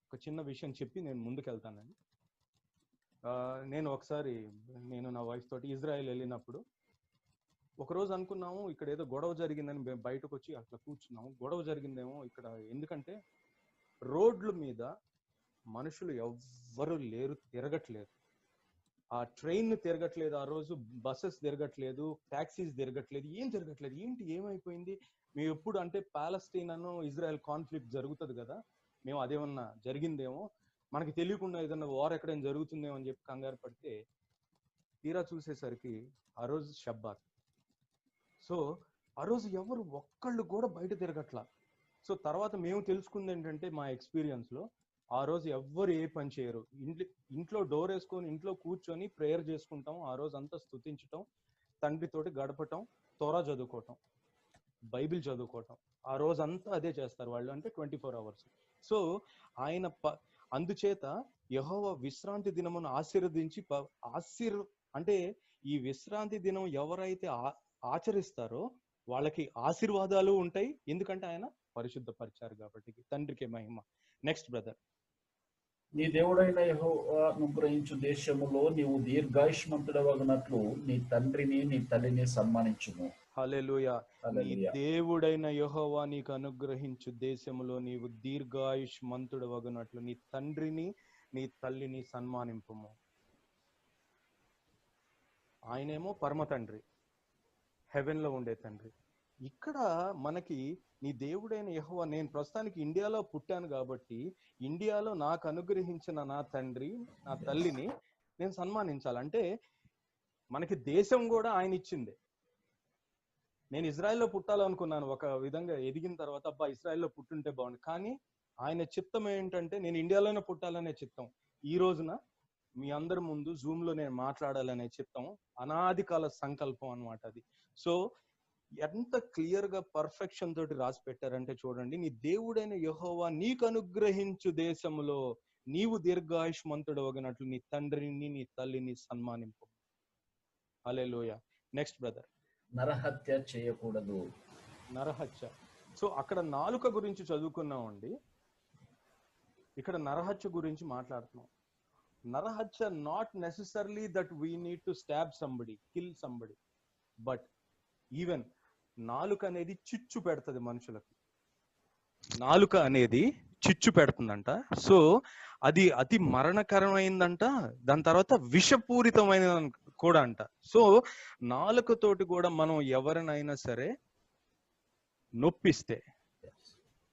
ఒక చిన్న విషయం చెప్పి నేను ముందుకెళ్తానండి. నేను నా వైఫ్ తోటి ఇజ్రాయెల్ వెళ్ళినప్పుడు ఒకరోజు అనుకున్నాము ఇక్కడ ఏదో గొడవ జరిగిందని మేము బయటకు వచ్చి అట్లా కూర్చున్నాము. గొడవ జరిగిందేమో ఇక్కడ, ఎందుకంటే రోడ్ల మీద మనుషులు ఎవ్వరు లేరు, తిరగట్లేదు. ఆ ట్రైన్ తిరగట్లేదు, ఆ రోజు బస్సెస్ తిరగట్లేదు, టాక్సీస్ తిరగట్లేదు, ఏం తిరగట్లేదు. ఏమైపోయింది? మేము ఎప్పుడు అంటే పాలస్తీన్ అను ఇజ్రాయెల్ కాన్ఫ్లిక్ట్ జరుగుతుంది కదా, మేము అదేమన్నా జరిగిందేమో, మనకి తెలియకుండా ఏదన్నా వార్ ఎక్కడైనా జరుగుతుందేమో అని చెప్పి కంగారు పడితే తీరా చూసేసరికి ఆ రోజు షబ్బాత్. సో ఆ రోజు ఎవరు ఒక్కళ్ళు కూడా బయట తిరగట్లా. సో తర్వాత మేము తెలుసుకుంది ఏంటంటే, మా ఎక్స్పీరియన్స్ లో ఆ రోజు ఎవ్వరు ఏ పని చేయరు. ఇంట్లో డోర్ వేసుకొని ఇంట్లో కూర్చొని ప్రేయర్ చేసుకుంటాం. ఆ రోజు అంతా స్తుతించటం, తండ్రితోటి గడపటం, తోరా చదువుకోవటం, బైబిల్ చదువుకోవటం. ఆ రోజు అంతా అదే చేస్తారు వాళ్ళు, అంటే 24 hours. సో అందుచేత యెహోవా విశ్రాంతి దినమును ఆశీర్వదించి అంటే ఈ విశ్రాంతి దినం ఎవరైతే ఆచరిస్తారో వాళ్ళకి ఆశీర్వాదాలు ఉంటాయి. ఎందుకంటే ఆయన పరిశుద్ధపరిచారు కాబట్టి. తండ్రికి మహిమ. Next brother. నీ దేవుడైన యెహోవా అనుగ్రహించు దేశములో నీవు దీర్ఘాయుష్మంతుడవగునట్లు నీ తండ్రిని నీ తల్లిని సన్మానించుము. హల్లెలూయా. నీ దేవుడైన యెహోవా నీకు అనుగ్రహించు దేశములో నీవు దీర్ఘాయుష్మంతుడవగునట్లు నీ తండ్రిని నీ తల్లిని సన్మానింపుము. ఆయనేమో పరమ తండ్రి, హెవెన్ లో ఉండే తండ్రి. ఇక్కడ మనకి నీ దేవుడైన యెహోవా, నేను ప్రస్తుతానికి ఇండియాలో పుట్టాను కాబట్టి ఇండియాలో నాకు అనుగ్రహించిన నా తండ్రి నా తల్లిని నేను సన్మానించాలంటే మనకి దేశం కూడా ఆయన ఇచ్చిందే. నేను ఇజ్రాయెల్లో పుట్టాలనుకున్నాను, ఒక విధంగా ఎదిగిన తర్వాత అబ్బా ఇజ్రాయెల్లో పుట్టుంటే బాగుంది. కానీ ఆయన చిత్తం ఏంటంటే నేను ఇండియాలోనే పుట్టాలనే చిత్తం. ఈ రోజున మీ అందరి ముందు జూమ్ లో నేను మాట్లాడాలనే చిత్తం, అనాది కాల సంకల్పం అన్నమాట అది. సో ఎంత క్లియర్ గా పర్ఫెక్షన్ తోటి రాసి పెట్టారంటే చూడండి, నీ దేవుడైన యెహోవా నీకు అనుగ్రహించు దేశములో నీవు దీర్ఘాయుష్మంతుడు వగినట్లు నీ తండ్రిని నీ తల్లిని సన్మానింపు. హల్లెలూయా. Next brother. నరహత్య చేయకూడదు. నరహత్య. సో అక్కడ నాలుక గురించి చదువుకున్నామండి, ఇక్కడ నరహత్య గురించి మాట్లాడుతున్నాం. నరహత్య not necessarily that we need to stab somebody, kill somebody, but even నాలుక అనేది చిచ్చు పెడుతుంది మనుషులకు. నాలుక అనేది చిచ్చు పెడుతుందంట. సో అది అతి మరణకరమైందంట, దాని తర్వాత విషపూరితమైన కూడా అంట. సో నాలుకతోటి కూడా మనం ఎవరినైనా సరే నొప్పిస్తే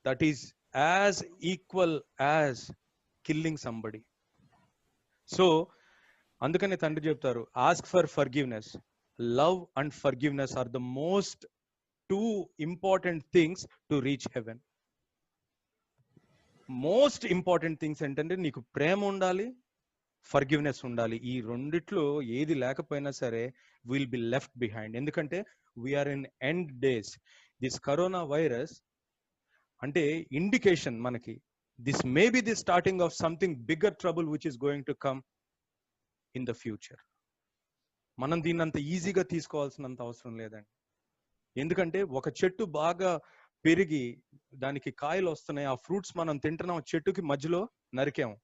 that is as equal as killing somebody. So అందుకనే తండ్రి చెప్తారు, ask for forgiveness. Love and forgiveness are the most 2 important things to reach heaven. Most important things ఏంటంటే నీకు ప్రేమ ఉండాలి, ఫర్గివ్నెస్ ఉండాలి. ఈ రెండిట్లో ఏది లేకపోయినా సరే విల్ బి లెఫ్ట్ బిహైండ్. ఎందుకంటే we are in end days. This corona virus అంటే ఇండికేషన్ మనకి, this may be the starting of something bigger trouble which is going to come in the future. మనం దీన్ని అంత ఈజీగా తీసుకోవాల్సినంత అవసరం లేదండి. ఎందుకంటే ఒక చెట్టు బాగా పెరిగి దానికి కాయలు వస్తున్నాయి, ఆ ఫ్రూట్స్ మనం తింటున్నాం, చెట్టుకి మధ్యలో నరికాము.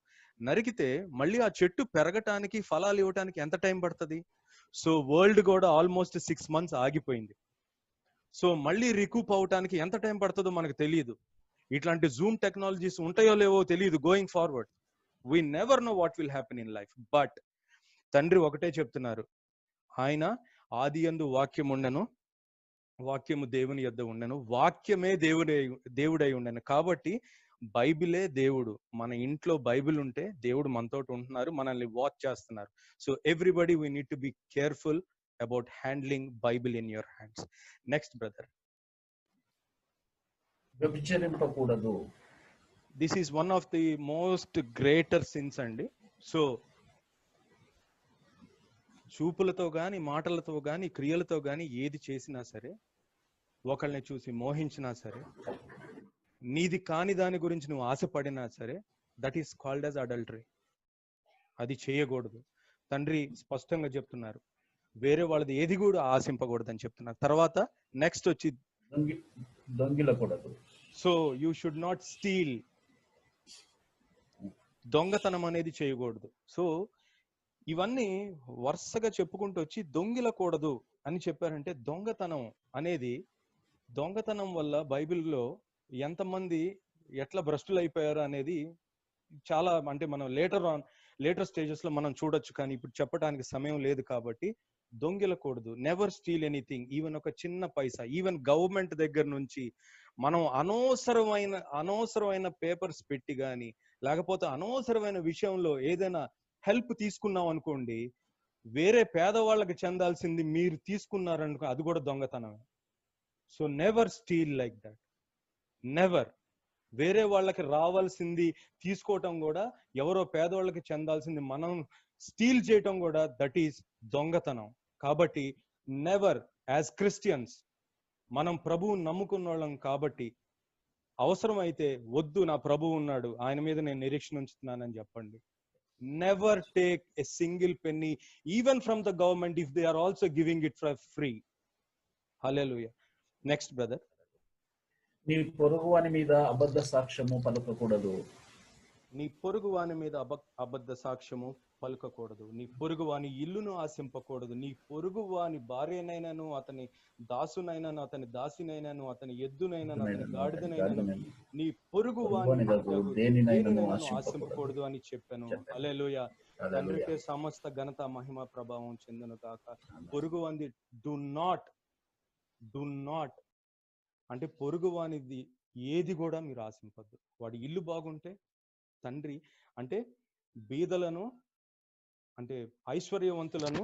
నరికితే మళ్ళీ ఆ చెట్టు పెరగటానికి ఫలాలు ఇవ్వటానికి ఎంత టైం పడుతుంది? సో వరల్డ్ కూడా ఆల్మోస్ట్ 6 months ఆగిపోయింది. సో మళ్ళీ రికూప్ అవటానికి ఎంత టైం పడుతుందో మనకు తెలియదు. ఇట్లాంటి జూమ్ టెక్నాలజీస్ ఉంటాయో లేవో తెలియదు going forward. We never know what will happen in life. But తండ్రి ఒకటే చెప్తున్నారు, ఆయన ఆది యందు వాక్యం ఉండెను, వాక్యము దేవుని యొద్ద ఉండెను, వాక్యమే దేవుడై ఉండెను. కాబట్టి బైబిలే దేవుడు. మన ఇంట్లో బైబిల్ ఉంటే దేవుడు మనతోటి ఉంటున్నారు, మనల్ని వాచ్ చేస్తున్నారు. So everybody we need to be careful about handling Bible in your hands. Next brother. వ్యభిచరింపకూడదు. This is one of the most greater sins అండి. సో చూపులతో గాని, మాటలతో గాని, క్రియలతో గాని ఏది చేసినా సరే, ఒకళ్ళని చూసి మోహించినా సరే, నీది కాని దాని గురించి నువ్వు ఆశపడినా సరే, that is called as adultery. అది చేయకూడదు. తండ్రి స్పష్టంగా చెప్తున్నారు, వేరే వాళ్ళది ఏది కూడా ఆశింపకూడదు అని చెప్తున్నారు. తర్వాత నెక్స్ట్ వచ్చి దొంగిలకూడదు. So you should not steal. దొంగతనం అనేది చేయకూడదు. సో ఇవన్నీ వరుసగా చెప్పుకుంటూ వచ్చి దొంగిలకూడదు అని చెప్పారంటే, దొంగతనం వల్ల బైబిల్లో ఎంతమంది ఎట్లా భ్రష్టులు అయిపోయారు అనేది చాలా, అంటే మనం లేటర్ స్టేజెస్ లో మనం చూడొచ్చు, కానీ ఇప్పుడు చెప్పడానికి సమయం లేదు కాబట్టి దొంగిలకూడదు. నెవర్ స్టీల్ ఎనీథింగ్, ఈవెన్ ఒక చిన్న పైసా. ఈవెన్ గవర్నమెంట్ దగ్గర నుంచి మనం అనవసరమైన పేపర్స్ పెట్టి కానీ, లేకపోతే అనవసరమైన విషయంలో ఏదైనా హెల్ప్ తీసుకున్నాం అనుకోండి, వేరే పేదవాళ్ళకి చెందాల్సింది మీరు తీసుకున్నారనుకో, అది కూడా దొంగతనమే. So never steal like that. Never. వేరే వాళ్ళకి రావాల్సింది తీసుకోవటం కూడా, ఎవరో పేదవాళ్ళకి చెందాల్సింది మనం స్టీల్ చేయటం కూడా, దట్ ఈస్ దొంగతనం. కాబట్టి నెవర్, యాజ్ క్రిస్టియన్స్ మనం ప్రభువు నమ్ముకున్న వాళ్ళం కాబట్టి, అవసరమైతే వద్దు, నా ప్రభువు ఉన్నాడు, ఆయన మీద నేను నిరీక్షణ ఉంచుతున్నానని చెప్పండి. Never take a single penny even from the government if they are also giving it for free. Hallelujah. Next brother. నీ పొరుగువాని మీద అబద్ధ సాక్ష్యము పలకకూడదు. నీ పొరుగువాని మీద అబద్ధ సాక్ష్యము పలుకకూడదు. నీ పొరుగువాని ఇల్లును ఆశింపకూడదు. నీ పొరుగువాని భార్యనైనాను, అతని దాసునైనాను, అతని దాసినైనాను, అతని ఎద్దునైనాను, అతని గాడిదనైనాను, నీ పొరుగువాని దేనినైనాను ఆశింపకూడదు అని చెప్పాను. హల్లెలూయా. తండ్రికే సమస్త ఘనత మహిమ ప్రభావం చెందును గాక. పొరుగువాని డు నాట్ అంటే పొరుగువానిది ఏది కూడా మీరు ఆశింపద్దు. వాడి ఇల్లు బాగుంటే, తండ్రి అంటే బీదలను, అంటే ఐశ్వర్యవంతులను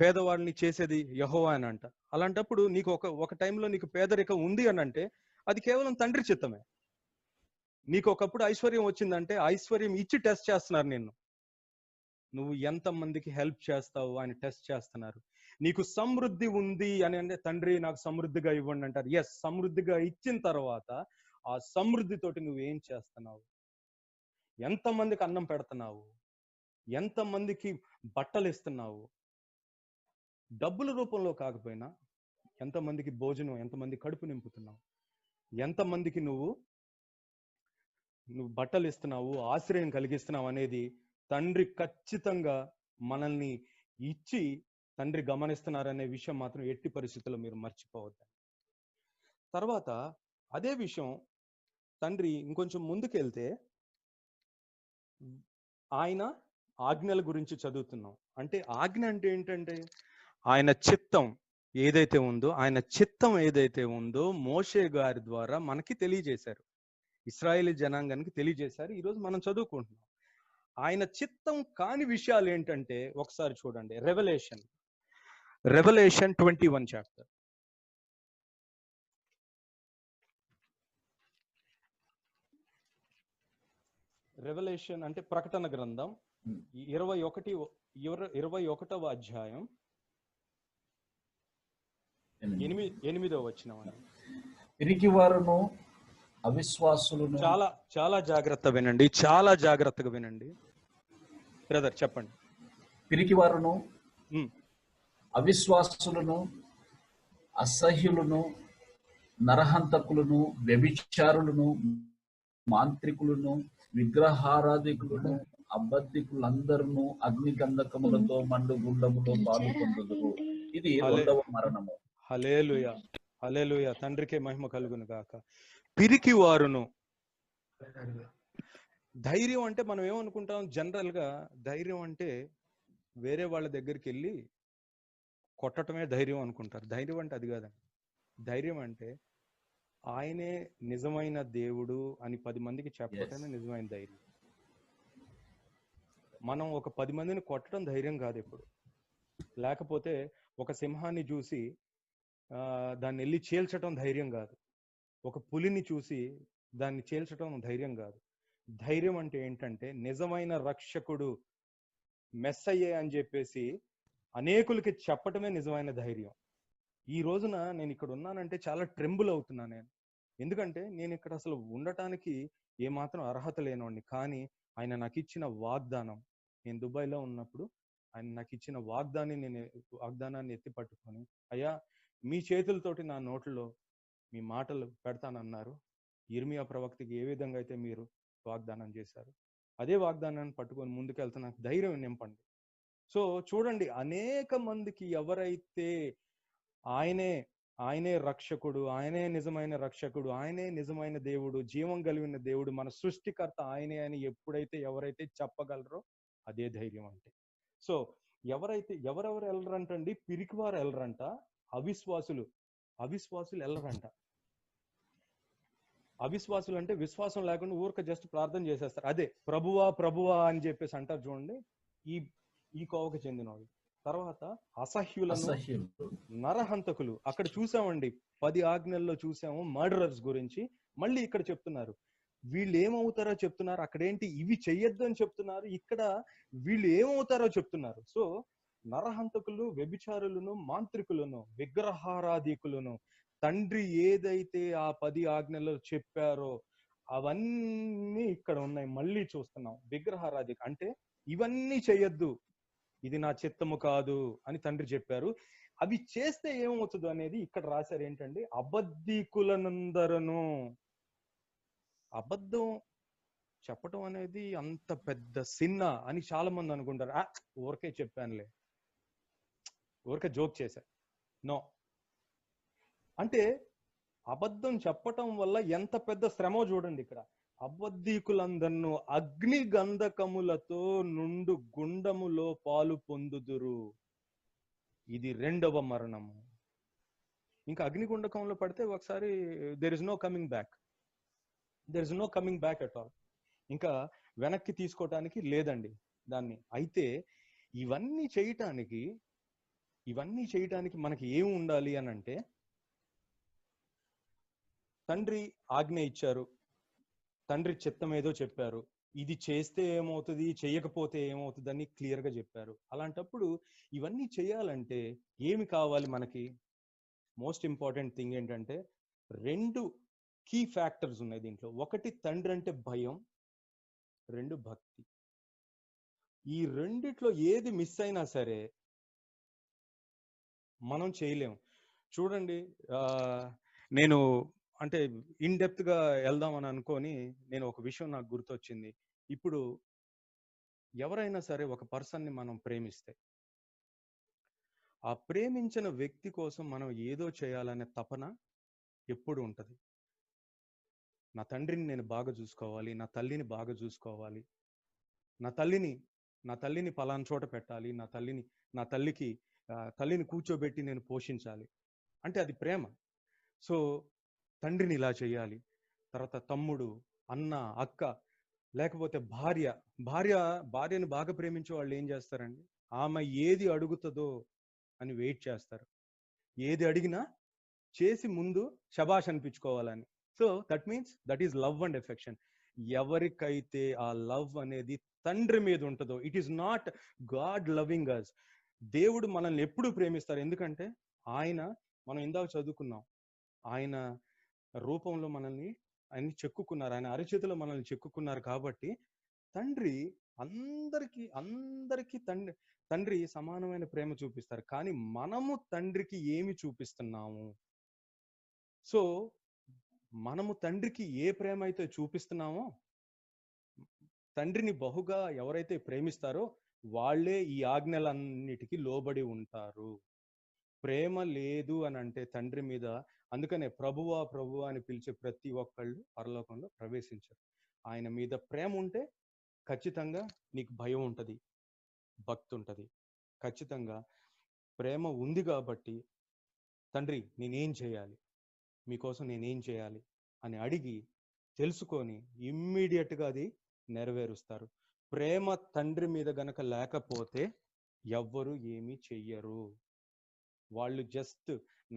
పేదవాడిని చేసేది యెహోవా అని అంట. అలాంటప్పుడు నీకు ఒక టైంలో నీకు పేదరికం ఉంది అని అంటే, అది కేవలం తండ్రి చిత్తమే. నీకు ఒకప్పుడు ఐశ్వర్యం వచ్చిందంటే, ఐశ్వర్యం ఇచ్చి టెస్ట్ చేస్తున్నారు నిన్ను. నువ్వు ఎంతమందికి హెల్ప్ చేస్తావు అని టెస్ట్ చేస్తున్నారు. నీకు సమృద్ధి ఉంది అని అంటే, తండ్రి నాకు సమృద్ధిగా ఇవ్వండి అంటారు. ఎస్, సమృద్ధిగా ఇచ్చిన తర్వాత ఆ సమృద్ధితోటి నువ్వేం చేస్తున్నావు? ఎంతమందికి అన్నం పెడుతున్నావు? ఎంతమందికి బట్టలు ఇస్తున్నావు? డబ్బుల రూపంలో కాకపోయినా ఎంతమందికి భోజనం, ఎంతమంది కడుపు నింపుతున్నావు? ఎంతమందికి నువ్వు బట్టలు ఇస్తున్నావు, ఆశ్రయం కలిగిస్తున్నావు అనేది తండ్రి ఖచ్చితంగా మనల్ని ఇచ్చి తండ్రి గమనిస్తున్నారనే విషయం మాత్రం ఎట్టి పరిస్థితుల్లో మీరు మర్చిపోవద్దు. తర్వాత అదే విషయం తండ్రి ఇంకొంచెం ముందుకెళ్తే, ఆయన ఆజ్ఞల గురించి చదువుతున్నాం. అంటే ఆజ్ఞ అంటే ఏంటంటే, ఆయన చిత్తం ఏదైతే ఉందో మోషే గారి ద్వారా మనకి తెలియజేశారు, ఇశ్రాయేలీ జనాంగానికి తెలియజేశారు. ఈరోజు మనం చదువుకుంటున్నాం. ఆయన చిత్తం కాని విషయాలు ఏంటంటే, ఒకసారి చూడండి, రెవల్యూషన్ 21 చాప్టర్. రెవల్యూషన్ అంటే ప్రకటన గ్రంథం 21వ అధ్యాయం 8వ వచనం. పిరికివారును అవిశ్వాసులను, చాలా జాగ్రత్తగా వినండి, చాలా జాగ్రత్తగా వినండి బ్రదర్, చెప్పండి. పిరికివారును అవిశ్వాసులను, అసహ్యులను, నరహంతకులను, వ్యభిచారులను, మాంత్రికులను, విగ్రహారాధికులను, అబద్ధికులందరూ అగ్ని గంధకములతో మండు గుండములో పాలు పొందుదురు. ఇది 2వ మరణము. హల్లెలూయా, హల్లెలూయా. తండ్రికే మహిమ కలుగును గాక. పిరికి వారును. ధైర్యం అంటే మనం ఏమనుకుంటాం, జనరల్ గా ధైర్యం అంటే వేరే వాళ్ళ దగ్గరికి వెళ్ళి కొట్టటమే ధైర్యం అనుకుంటారు. ధైర్యం అంటే అది కాదండి. ధైర్యం అంటే ఆయనే నిజమైన దేవుడు అని 10 మందికి చెప్పటమే నిజమైన ధైర్యం. మనం ఒక 10 మందిని కొట్టడం ధైర్యం కాదు ఎప్పుడు. లేకపోతే ఒక సింహాన్ని చూసి దాన్ని వెళ్ళి చీల్చటం ధైర్యం కాదు. ఒక పులిని చూసి దాన్ని చీల్చటం ధైర్యం కాదు. ధైర్యం అంటే ఏంటంటే నిజమైన రక్షకుడు మెస్సయ్యే అని చెప్పేసి అనేకులకి చెప్పటమే నిజమైన ధైర్యం. ఈ రోజున నేను ఇక్కడ ఉన్నానంటే చాలా ట్రెంబుల్ అవుతున్నా నేను. ఎందుకంటే నేను ఇక్కడ అసలు ఉండటానికి ఏమాత్రం అర్హత లేనివాడిని. కానీ ఆయన నాకు ఇచ్చిన వాగ్దానం, నేను దుబాయ్లో ఉన్నప్పుడు ఆయన నాకు ఇచ్చిన వాగ్దానాన్ని ఎత్తి పట్టుకొని, అయ్యా మీ చేతులతోటి నా నోట్లో మీ మాటలు పెడతానన్నారు. ఇర్మియా ప్రవక్తకి ఏ విధంగా అయితే మీరు వాగ్దానం చేశారు, అదే వాగ్దానాన్ని పట్టుకొని ముందుకెళ్తే నాకు ధైర్యం నింపండి. సో చూడండి, అనేక మందికి ఎవరైతే ఆయనే రక్షకుడు, ఆయనే నిజమైన రక్షకుడు, ఆయనే నిజమైన దేవుడు, జీవం కలిగిన దేవుడు, మన సృష్టికర్త ఆయనే అని ఎవరైతే చెప్పగలరో అదే ధైర్యం అంటే. సో ఎవరెవరు వెళ్ళరంటండి? పిరికివారు వెళ్ళరంట, అవిశ్వాసులు వెళ్ళరంట. అవిశ్వాసులు అంటే విశ్వాసం లేకుండా ఊరిక జస్ట్ ప్రార్థన చేసేస్తారు. అదే ప్రభువా అని చెప్పేసి అంటారు చూడండి, ఈ కోవకు చెందినవాడు. తర్వాత అసహ్యులను, నరహంతకులు. అక్కడ చూసామండి 10 ఆజ్ఞల్లో చూసాము మర్డరర్స్ గురించి. మళ్ళీ ఇక్కడ చెప్తున్నారు వీళ్ళు ఏమవుతారో చెప్తున్నారు. అక్కడేంటి ఇవి చెయ్యొద్దు అని చెప్తున్నారు, ఇక్కడ వీళ్ళు ఏమవుతారో చెప్తున్నారు. సో నరహంతకులు, వ్యభిచారులను, మాంత్రికులను, విగ్రహారాధికులను, తండ్రి ఏదైతే ఆ 10 ఆజ్ఞల్లో చెప్పారో అవన్నీ ఇక్కడ ఉన్నాయి. మళ్ళీ చూస్తున్నాం విగ్రహారాధిక అంటే ఇవన్నీ చెయ్యొద్దు, ఇది నా చిత్తము కాదు అని తండ్రి చెప్పారు. అవి చేస్తే ఏమవుతుంది అనేది ఇక్కడ రాశారు. ఏంటండి? అబద్ధీకులనందరను. అబద్ధం చెప్పటం అనేది అంత పెద్ద సిన్న అని చాలా మంది అనుకుంటారు. ఊరికే చెప్పానులే, ఊరికే జోక్ చేశా. నో, అంటే అబద్ధం చెప్పటం వల్ల ఎంత పెద్ద శ్రమో చూడండి. ఇక్కడ అబద్ధీకులందరూ అగ్ని గంధకములతో నుండు గుండములో పాలు పొందుదురు, ఇది 2వ మరణము. ఇంకా అగ్నిగుండకంలో పడితే ఒకసారి there is no coming back at all. ఇంకా వెనక్కి తీసుకోవటానికి లేదండి దాన్ని. అయితే ఇవన్నీ చేయటానికి మనకి ఏం ఉండాలి అని అంటే, తండ్రి ఆజ్ఞ ఇచ్చారు, తండ్రి చిత్తం ఏదో చెప్పారు, ఇది చేస్తే ఏమవుతుంది, చేయకపోతే ఏమవుతుంది అని క్లియర్ గా చెప్పారు. అలాంటప్పుడు ఇవన్నీ చేయాలంటే ఏమి కావాలి మనకి? మోస్ట్ ఇంపార్టెంట్ థింగ్ ఏంటంటే 2 కీ ఫ్యాక్టర్స్ ఉన్నాయి దీంట్లో. ఒకటి తండ్రి అంటే భయం, 2 భక్తి. ఈ రెండిట్లో ఏది మిస్ అయినా సరే మనం చేయలేము. చూడండి, నేను అంటే ఇన్ డెప్త్ గా వెళ్దామని అనుకొని నేను ఒక విషయం నాకు గుర్తొచ్చింది. ఇప్పుడు ఎవరైనా సరే ఒక పర్సన్ని మనం ప్రేమిస్తే, ఆ ప్రేమించిన వ్యక్తి కోసం మనం ఏదో చేయాలనే తపన ఎప్పుడు ఉంటుంది. నా తండ్రిని నేను బాగా చూసుకోవాలి, నా తల్లిని బాగా చూసుకోవాలి, నా తల్లిని పలానా చోట పెట్టాలి, నా తల్లిని కూర్చోబెట్టి నేను పోషించాలి అంటే అది ప్రేమ. సో తండ్రిని ఇలా చేయాలి. తర్వాత తమ్ముడు, అన్న, అక్క, లేకపోతే భార్యను బాగా ప్రేమించే వాళ్ళు ఏం చేస్తారండి? ఆమె ఏది అడుగుతుందో అని వెయిట్ చేస్తారు. ఏది అడిగినా చేసి ముందు శబాష్ అనిపించుకోవాలని. So that means that is love and affection. ఎవరికైతే ఆ లవ్ అనేది తండ్రి మీద ఉంటుందో, it is not God loving us. దేవుడు మనల్ని ఎప్పుడు ప్రేమిస్తారు, ఎందుకంటే మనం ఇందాక చదువుకున్నాం, ఆయన రూపంలో ఆయన చెక్కుకున్నారు, ఆయన అరచేతిలో మనల్ని చెక్కుకున్నారు. కాబట్టి తండ్రి అందరికీ తండ్రి సమానమైన ప్రేమ చూపిస్తారు. కానీ మనము తండ్రికి ఏమి చూపిస్తున్నాము? సో మనము తండ్రికి ఏ ప్రేమ అయితే చూపిస్తున్నామో, తండ్రిని బహుగా ఎవరైతే ప్రేమిస్తారో వాళ్ళే ఈ ఆజ్ఞలన్నిటికీ లోబడి ఉంటారు. ప్రేమ లేదు అని అంటే తండ్రి మీద, అందుకనే ప్రభువా అని పిలిచే ప్రతి ఒక్కళ్ళు పరలోకంలో ప్రవేశించరు. ఆయన మీద ప్రేమ ఉంటే ఖచ్చితంగా నీకు భయం ఉంటుంది, భక్తి ఉంటుంది. ఖచ్చితంగా ప్రేమ ఉంది కాబట్టి తండ్రి నేనేం చేయాలి, మీకోసం నేనేం చేయాలి అని అడిగి తెలుసుకొని ఇమ్మీడియట్గా అది నెరవేరుస్తారు. ప్రేమ తండ్రి మీద గనక లేకపోతే ఎవ్వరు ఏమీ చెయ్యరు. వాళ్ళు జస్ట్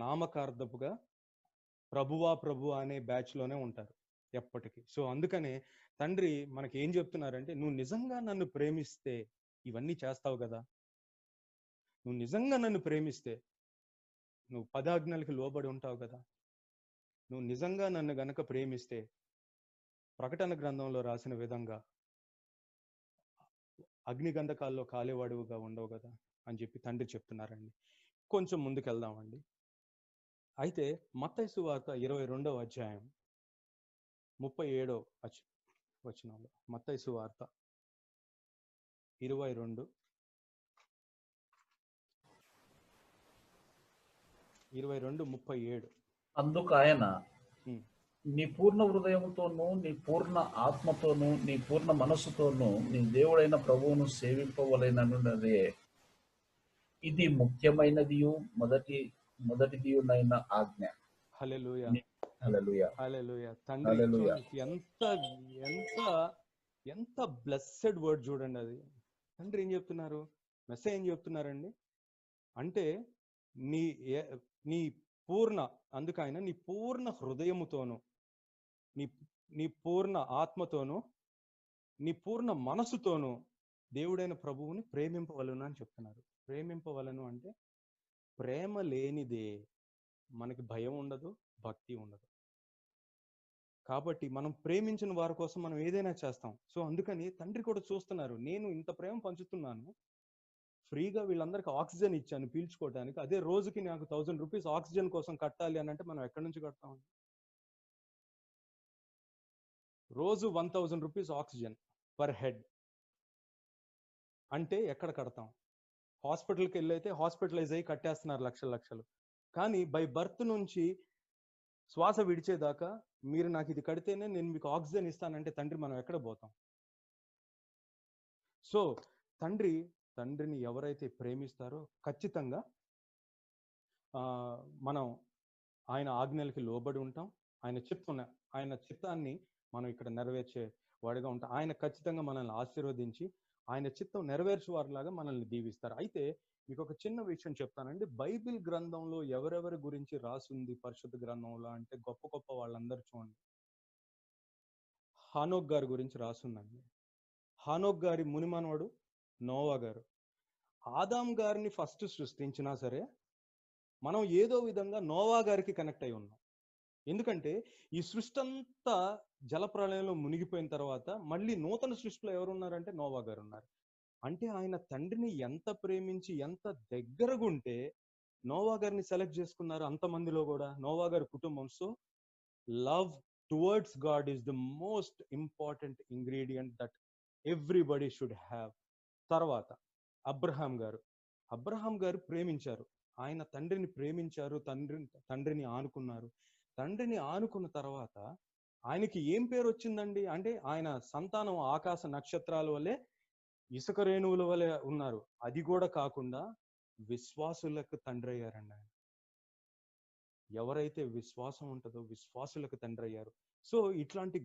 నామకార్థపుగా ప్రభువా అనే బ్యాచ్లోనే ఉంటారు ఎప్పటికీ. సో అందుకనే తండ్రి మనకి ఏం చెప్తున్నారంటే, నువ్వు నిజంగా నన్ను ప్రేమిస్తే ఇవన్నీ చేస్తావు కదా, నువ్వు నిజంగా నన్ను ప్రేమిస్తే నువ్వు 10 ఆజ్ఞలకు లోబడి ఉంటావు కదా, నువ్వు నిజంగా నన్ను గనక ప్రేమిస్తే ప్రకటన గ్రంథంలో రాసిన విధంగా అగ్నిగంధకాల్లో కాలేవాడుగా ఉండవు కదా అని చెప్పి తండ్రి చెప్తున్నారండి. కొంచెం ముందుకు వెళ్దామండి. అయితే మత్తయి సువార్త 22వ అధ్యాయం 37వ వచనంలో, మత్తయి సువార్త 22:37. అందుకు ఆయన, ఉమ్, నీ పూర్ణ హృదయముతోనూ, నీ పూర్ణ ఆత్మతోనూ, నీ పూర్ణ మనస్సుతోనూ నీ దేవుడైన ప్రభువును సేవింపవలెనన్నదే ఇది ముఖ్యమైనదియు మొదటిదియునైన ఆజ్ఞ. హల్లెలూయా, హల్లెలూయా. హల్లెలూయా. తండ్రి హల్లెలూయా. ఎంత ఎంత ఎంత బ్లెస్సెడ్ వర్డ్ చూడండి అది. తండ్రి ఏం చెప్తున్నారు, మెసేజ్ ఏం చెప్తున్నారండి అంటే, నీ నీ పూర్ణ, అందుకు ఆయన నీ పూర్ణ హృదయముతోను, నీ నీ పూర్ణ ఆత్మతోను, నీ పూర్ణ మనసుతోను దేవుడైన ప్రభువుని ప్రేమింపవలను అని చెప్తున్నారు. ప్రేమింపవలను అంటే ప్రేమ లేనిదే మనకి భయం ఉండదు, భక్తి ఉండదు. కాబట్టి మనం ప్రేమించిన వారి కోసం మనం ఏదైనా చేస్తాం. సో అందుకని తండ్రి కూడా చూస్తున్నారు, నేను ఇంత ప్రేమ పంచుతున్నాను, ఫ్రీగా వీళ్ళందరికీ ఆక్సిజన్ ఇచ్చాను పీల్చుకోవడానికి, అదే రోజుకి నాకు 1000 రూపీస్ ఆక్సిజన్ కోసం కట్టాలి అని అంటే మనం ఎక్కడి నుంచి కడతాం? రోజు 1000 రూపీస్ ఆక్సిజన్ పర్ హెడ్ అంటే ఎక్కడ కడతాం? హాస్పిటల్కి వెళ్ళైతే హాస్పిటలైజ్ అయ్యి కట్టేస్తున్నారు లక్షలు. కానీ బై బర్త్ నుంచి శ్వాస విడిచేదాకా మీరు నాకు ఇది కడితేనే నేను మీకు ఆక్సిజన్ ఇస్తానంటే తండ్రి మనం ఎక్కడ పోతాం? సో తండ్రిని ఎవరైతే ప్రేమిస్తారో ఖచ్చితంగా మనం ఆయన ఆజ్ఞలకి లోబడి ఉంటాం. ఆయన చిత్తాన్ని మనం ఇక్కడ నెరవేర్చే వాడిగా ఉంటాం. ఆయన ఖచ్చితంగా మనల్ని ఆశీర్వదించి ఆయన చిత్తం నెరవేర్చేవారిలాగా మనల్ని దీవిస్తారు. అయితే మీకు ఒక చిన్న విషయం చెప్తానండి. బైబిల్ గ్రంథంలో ఎవరెవరి గురించి రాసింది పరిశుద్ధ గ్రంథంలో అంటే, గొప్ప వాళ్ళందరూ చూడండి. హానోక్ గారి గురించి రాసిందండి. హానోక్ గారి మునిమనవడు నోవా గారు. ఆదాం గారిని ఫస్ట్ సృష్టించినా సరే మనం ఏదో విధంగా నోవా గారికి కనెక్ట్ అయి ఉన్నాం. ఎందుకంటే ఈ సృష్టి అంతా జలప్రళయంలో మునిగిపోయిన తర్వాత మళ్ళీ నూతన సృష్టిలో ఎవరున్నారంటే నోవా గారు ఉన్నారు. అంటే ఆయన తండ్రిని ఎంత ప్రేమించి ఎంత దగ్గరగా ఉంటే నోవా గారిని సెలెక్ట్ చేసుకున్నారు అంతమందిలో కూడా నోవా గారి కుటుంబం. So love towards God is the most important ingredient that everybody should have. తర్వాత అబ్రహాం గారు ప్రేమించారు, ఆయన తండ్రిని ప్రేమించారు, తండ్రిని ఆనుకున్నారు. తండ్రిని ఆనుకున్న తర్వాత ఆయనకి ఏం పేరు వచ్చిందండి అంటే, ఆయన సంతానం ఆకాశ నక్షత్రాల వల్లే ఇసుక రేణువుల వలె ఉన్నారు. అది కూడా కాకుండా విశ్వాసులకు తండ్రి అయ్యారండి ఆయన. ఎవరైతే విశ్వాసం ఉంటుందో విశ్వాసులకు తండ్రి అయ్యారు. సో ఇట్లాంటి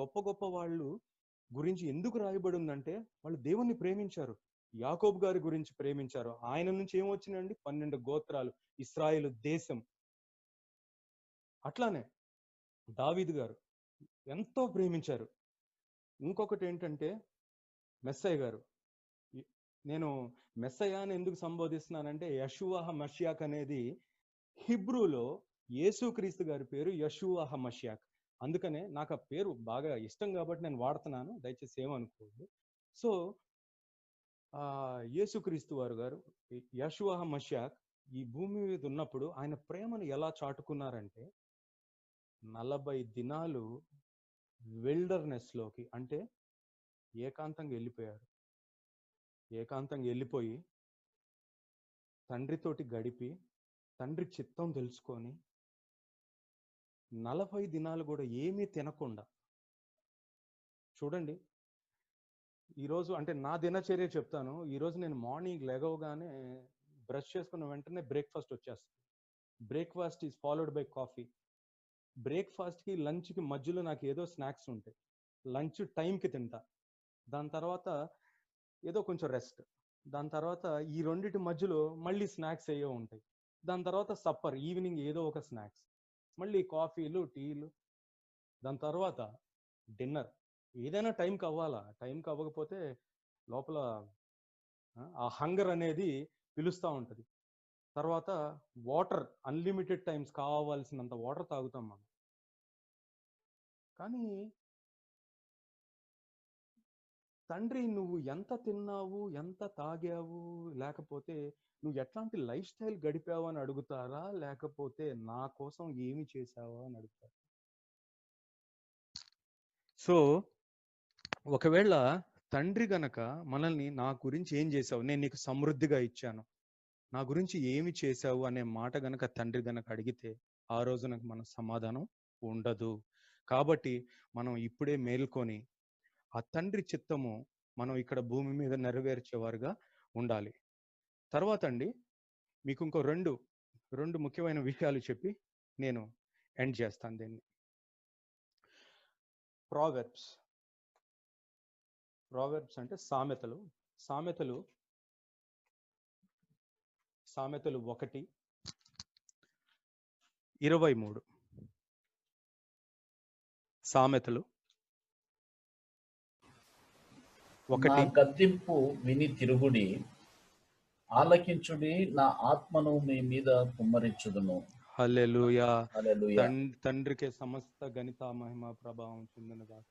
గొప్ప వాళ్ళు గురించి ఎందుకు రాయబడి ఉందంటే, వాళ్ళు దేవుణ్ణి ప్రేమించారు. యాకోబు గారి గురించి ప్రేమించారు. ఆయన నుంచి ఏమొచ్చిందండి? 12 గోత్రాలు, ఇశ్రాయేలు దేశం. అట్లానే దావీదు గారు ఎంతో ప్రేమించారు. ఇంకొకటి ఏంటంటే మెస్సయ్య గారు. నేను మెస్సయ్య అని ఎందుకు సంబోధిస్తున్నానంటే, యెషూవా హమషియాక్ అనేది హిబ్రూలో యేసుక్రీస్తు గారి పేరు యెషూవా హమషియాక్. అందుకనే నాకు ఆ పేరు బాగా ఇష్టం కాబట్టి నేను వాడుతున్నాను, దయచేసి ఏమనుకోవద్దు. సో యేసుక్రీస్తు గారు యెషూవా హమషియాక్ ఈ భూమి మీద ఉన్నప్పుడు ఆయన ప్రేమను ఎలా చాటుకున్నారంటే, 40 దినాలు విల్డర్నెస్ లోకి అంటే ఏకాంతంగా వెళ్ళిపోయి తండ్రితోటి గడిపి తండ్రి చిత్తం తెలుసుకొని 40 దినాలు కూడా ఏమీ తినకుండా, చూడండి ఈరోజు అంటే నా దినచర్య చెప్తాను. ఈరోజు నేను మార్నింగ్ లెగవగానే బ్రష్ చేసుకున్న వెంటనే బ్రేక్ఫాస్ట్ వచ్చేస్తుంది. Breakfast is followed by coffee. బ్రేక్ఫాస్ట్కి లంచ్కి మధ్యలో నాకు ఏదో స్నాక్స్ ఉంటాయి. లంచ్ టైంకి తింటా. దాని తర్వాత ఏదో కొంచెం రెస్ట్. దాని తర్వాత ఈ రెండింటి మధ్యలో మళ్ళీ స్నాక్స్ ఏవో ఉంటాయి. దాని తర్వాత సప్పర్, ఈవినింగ్ ఏదో ఒక స్నాక్స్, మళ్ళీ కాఫీలు, టీలు, దాని తర్వాత డిన్నర్. ఏదైనా టైంకి అవ్వాలా. టైంకి అవ్వకపోతే లోపల ఆ హంగర్ అనేది పిలుస్తూ ఉంటుంది. తర్వాత వాటర్, అన్లిమిటెడ్ టైమ్స్ కావాల్సినంత వాటర్ తాగుతాం మనం. కానీ తండ్రి నువ్వు ఎంత తిన్నావు, ఎంత తాగావు, లేకపోతే నువ్వు ఎట్లాంటి లైఫ్ స్టైల్ గడిపావు అని అడుగుతారా, లేకపోతే నా కోసం ఏమి చేశావా అని అడుగుతారు. సో ఒకవేళ తండ్రి గనక మనల్ని నా గురించి ఏం చేశావు, నేను నీకు సమృద్ధిగా ఇచ్చాను, నా గురించి ఏమి చేశావు అనే మాట గనక తండ్రి గనక అడిగితే ఆ రోజు నాకు మన సమాధానం ఉండదు. కాబట్టి మనం ఇప్పుడే మేల్కొని ఆ తండ్రి చిత్తము మనం ఇక్కడ భూమి మీద నెరవేర్చేవారుగా ఉండాలి. తర్వాత అండి మీకు ఇంకో రెండు ముఖ్యమైన విషయాలు చెప్పి నేను ఎండ్ చేస్తాను దీన్ని. ప్రావెర్బ్స్ అంటే సామెతలు. సామెతలు 1:23. సామెతలు 1. నా గద్దింపు విని తిరుగుడి, ఆలకించుడి, నా ఆత్మను మీ మీద కుమ్మరించుదును. హల్లెలూయా. హల్లెలూయా. తండ్రికి సమస్త గణిత మహిమ ప్రభావం చెందునుగాక.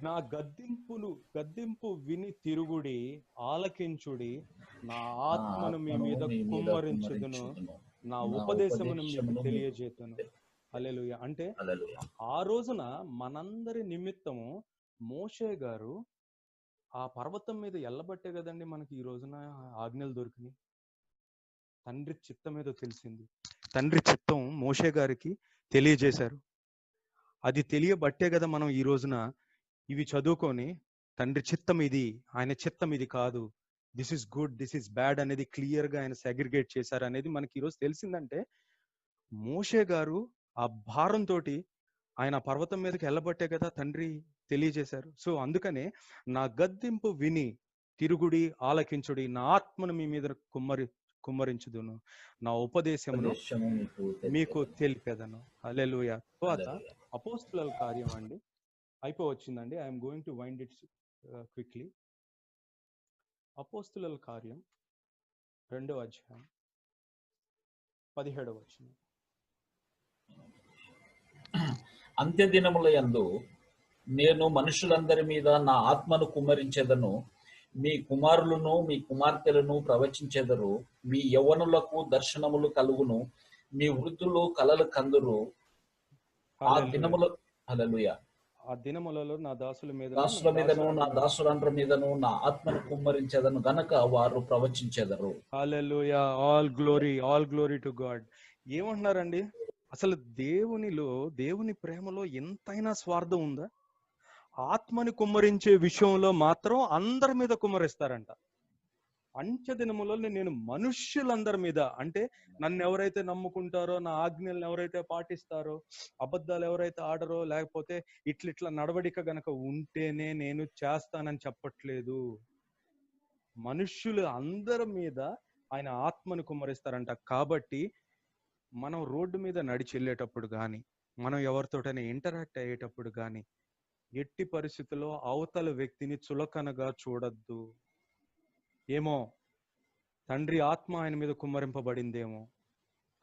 నా గద్దింపు విని తిరుగుడి, ఆలకించుడి, నా ఆత్మను మీ మీద కుమ్మరించుదును, నా ఉపదేశమును మీకు తెలియజేతును. హల్లెలూయా. అంటే ఆ రోజున మనందరి నిమిత్తము మోషే గారు ఆ పర్వతం మీద ఎల్లబట్టే కదండి మనకి ఈ రోజున ఆజ్ఞలు దొరికినాయి. తండ్రి చిత్తం ఏదో తెలిసింది. తండ్రి చిత్తం మోషే గారికి తెలియజేశారు. అది తెలియబట్టే కదా మనం ఈ రోజున ఇవి చదువుకొని తండ్రి చిత్తం ఇది, ఆయన చిత్తం ఇది కాదు, this is good, this is bad అనేది క్లియర్గా ఆయన సెగ్రిగేట్ చేశారు అనేది మనకి ఈరోజు తెలిసిందంటే మోషే గారు ఆ భారంతో ఆయన పర్వతం మీదకి వెళ్ళబట్టే కదా తండ్రి తెలియజేశారు. సో అందుకనే నా గద్దింపు విని తిరుగుడి, ఆలకించుడి, నా ఆత్మను మీ మీద కుమ్మరించుదును, నా ఉపదేశమును మీకు తెలిపేదను. హల్లెలూయా. తర్వాత అపోస్తుల కార్యం అండి అయిపోవచ్చిందండి. I'm going to wind it quickly. అపోస్తుల కార్యం 2వ అధ్యాయం 17వ వచనం. అంత్య దినముల యందు నేను మనుషులందరి మీద నా ఆత్మను కుమ్మరించెదను, మీ కుమారులను మీ కుమార్తెలను ప్రవచించెదరు, మీ యవ్వనులకు దర్శనములు కలుగును, మీ వృద్ధులు కలలు కందురు. ఆ దినముల హల్లెలూయా. ఆ దినములలో నా దాసుల మీదను నా దాసులందరి మీదను నా ఆత్మను కుమ్మరించెదను గనక వారు ప్రవచించెదరు. హల్లెలూయా. All glory to God. ఏమంటున్నారండి? అసలు దేవుని ప్రేమలో ఎంతైనా స్వార్థం ఉందా? ఆత్మని కుమ్మరించే విషయంలో మాత్రం అందరి మీద కుమ్మరిస్తారంట. అంత్య దినములలో నేను మనుష్యులందరి మీద, అంటే నన్ను ఎవరైతే నమ్ముకుంటారో, నా ఆజ్ఞలను ఎవరైతే పాటిస్తారో, అబద్ధాలు ఎవరైతే ఆడరో, లేకపోతే ఇట్లా నడవడిక గనక ఉంటేనే నేను చేస్తానని చెప్పట్లేదు. మనుష్యులు అందరి మీద ఆయన ఆత్మను కుమ్మరిస్తారంట. కాబట్టి మనం రోడ్డు మీద నడిచి వెళ్ళేటప్పుడు కానీ, మనం ఎవరితోటైనా ఇంటరాక్ట్ అయ్యేటప్పుడు కానీ ఎట్టి పరిస్థితుల్లో అవతల వ్యక్తిని చులకనగా చూడద్దు. ఏమో తండ్రి ఆత్మ ఆయన మీద కుమ్మరింపబడిందేమో.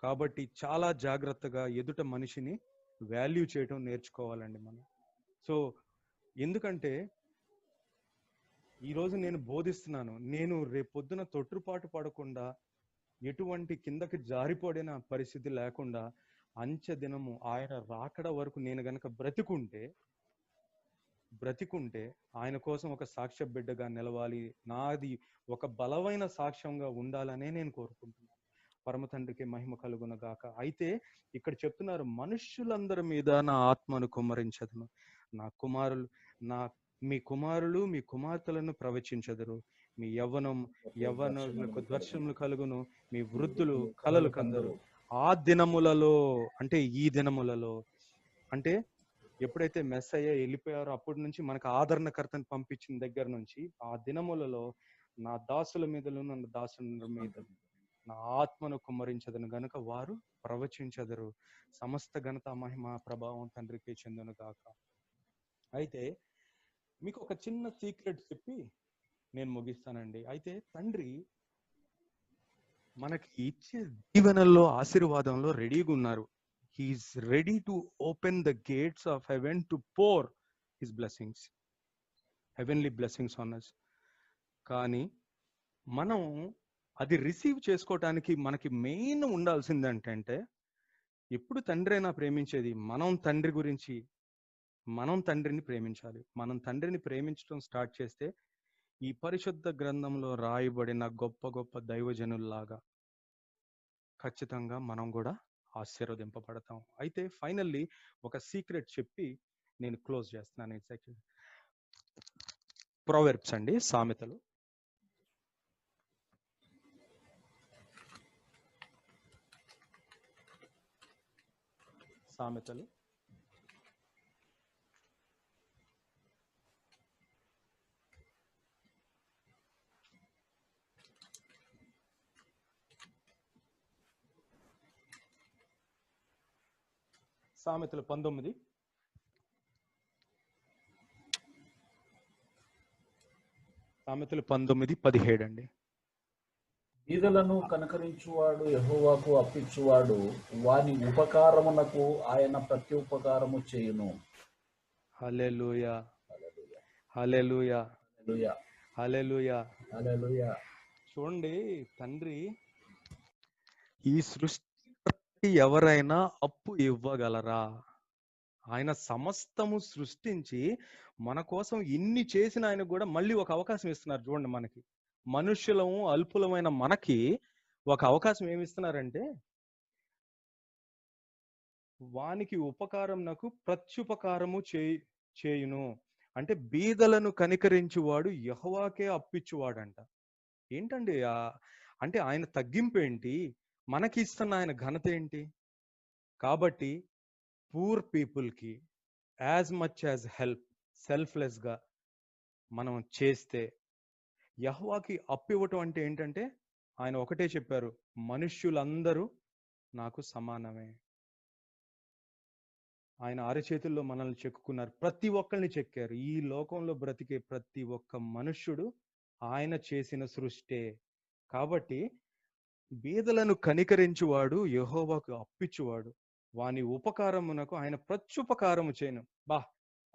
కాబట్టి చాలా జాగ్రత్తగా ఎదుట మనిషిని వాల్యూ చేయటం నేర్చుకోవాలండి మనం. సో ఎందుకంటే ఈరోజు నేను బోధిస్తున్నాను, నేను రేపొద్దున తొట్టుపాటు పడకుండా, ఎటువంటి కిందకి జారిపడిన పరిస్థితి లేకుండా అంచె దినము ఆయన రాకడ వరకు నేను గనక బ్రతికుంటే ఆయన కోసం ఒక సాక్ష్య బిడ్డగా నిలవాలి, నాది ఒక బలమైన సాక్ష్యంగా ఉండాలనే నేను కోరుకుంటున్నాను. పరమ తండ్రికి మహిమ కలుగును గాక. అయితే ఇక్కడ చెప్తున్నారు, మనుష్యులందరి మీద నా ఆత్మను కుమ్మరించదును, నా కుమారులు, నా మీ కుమారులు మీ కుమార్తెలను ప్రవచించెదరు, మీ యవ్వనులకు దర్శనములు కలుగును, మీ వృద్ధులు కలలు కందరు. ఆ దినములలో అంటే ఈ దినములలో అంటే ఎప్పుడైతే మెస్సయ్య వెళ్ళిపోయారో అప్పటి నుంచి మనకు ఆదరణకర్తను పంపించిన దగ్గర నుంచి ఆ దినములలో నా దాసుల మీదను నా దాసుల మీద నా ఆత్మను కుమ్మరించదను గనుక వారు ప్రవచించదరు. సమస్త ఘనత మహిమ ప్రభావం తండ్రికి చెందును గాక. అయితే మీకు ఒక చిన్న సీక్రెట్ చెప్పి నేను ముగిస్తానండి. అయితే తండ్రి మనకి ఇచ్చే దీవెనల్లో ఆశీర్వాదంలో రెడీగా ఉన్నారు. He is ready to open the gates of heaven to pour his blessings, heavenly blessings on us. కానీ మనం అది రిసీవ్ చేసుకోవటానికి మనకి మెయిన్ ఉండాల్సింది ఏంటంటే, ఎప్పుడు తండ్రి అయినా ప్రేమించేది మనం తండ్రిని ప్రేమించాలి. మనం తండ్రిని ప్రేమించడం స్టార్ట్ చేస్తే ఈ పరిశుద్ధ గ్రంథంలో రాయబడిన గొప్ప గొప్ప దైవజనుల్లాగా ఖచ్చితంగా మనం కూడా ఆశీర్వదింపబడతాం. అయితే ఫైనల్లీ ఒక సీక్రెట్ చెప్పి నేను క్లోజ్ చేస్తున్నాను. ఎగ్జాక్ట్లీ ప్రొవెర్బ్స్ అండి, సామెతలు. సామెతలు 19. సామెతలు 19:17 అండి. బీదలను కనకరించువాడు యెహోవాకు అప్పించువాడు, వాని ఉపకారమునకు ఆయన ప్రత్యుపకారము చేయును. హల్లెలూయా, హల్లెలూయా, హల్లెలూయా, హల్లెలూయా, హల్లెలూయా. చూడండి, తండ్రి ఈ సృష్టి ఎవరైనా అప్పు ఇవ్వగలరా? ఆయన సమస్తము సృష్టించి మన కోసం ఇన్ని చేసిన ఆయన కూడా మళ్ళీ ఒక అవకాశం ఇస్తున్నారు. చూడండి, మనకి మనుష్యులము అల్పులమైన మనకి ఒక అవకాశం ఏమిస్తున్నారంటే, వానికి ఉపకారం నాకు ప్రత్యుపకారము చేయును. అంటే బీదలను కనికరించువాడు యెహోవాకే అప్పిచ్చువాడంట. ఏంటండి అంటే ఆయన తగ్గింపు ఏంటి, మనకి ఇస్తున్న ఆయన ఘనత ఏంటి? కాబట్టి పూర్ పీపుల్కి యాజ్ మచ్ యాజ్ హెల్ప్ సెల్ఫ్లెస్గా మనం చేస్తే, యెహోవాకి అప్పివ్వటం అంటే ఏంటంటే ఆయన ఒకటే చెప్పారు, మనుష్యులందరూ నాకు సమానమే. ఆయన అరచేతుల్లో మనల్ని చెక్కున్నారు, ప్రతి ఒక్కరిని చెక్కారు. ఈ లోకంలో బ్రతికే ప్రతి ఒక్క మనుష్యుడు ఆయన చేసిన సృష్టే. కాబట్టి బీదలను కనికరించువాడు యెహోవాకు అప్పిచ్చువాడు, వాని ఉపకారమునకు ఆయన ప్రత్యుపకారము చేయను.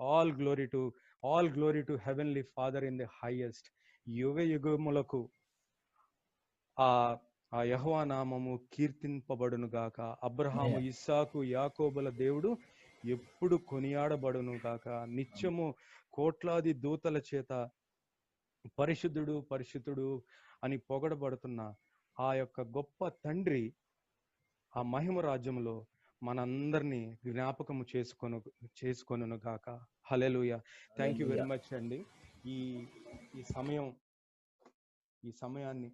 All glory to heavenly father in the highest. యుగ యుగములకు ఆ యెహోవా నామము కీర్తింపబడును గాక. అబ్రహాము, ఇస్సాకు, యాకోబుల దేవుడు ఎప్పుడు కొనియాడబడును గాక. నిత్యము కోట్లాది దూతల చేత పరిశుద్ధుడు పరిశుద్ధుడు అని పొగడబడుతున్న ఆ యొక్క గొప్ప తండ్రి ఆ మహిమ రాజ్యంలో మనందరినీ జ్ఞాపకము చేసుకొనును గాక. హల్లెలూయా. థ్యాంక్ యూ వెరీ మచ్ అండి. ఈ సమయాన్ని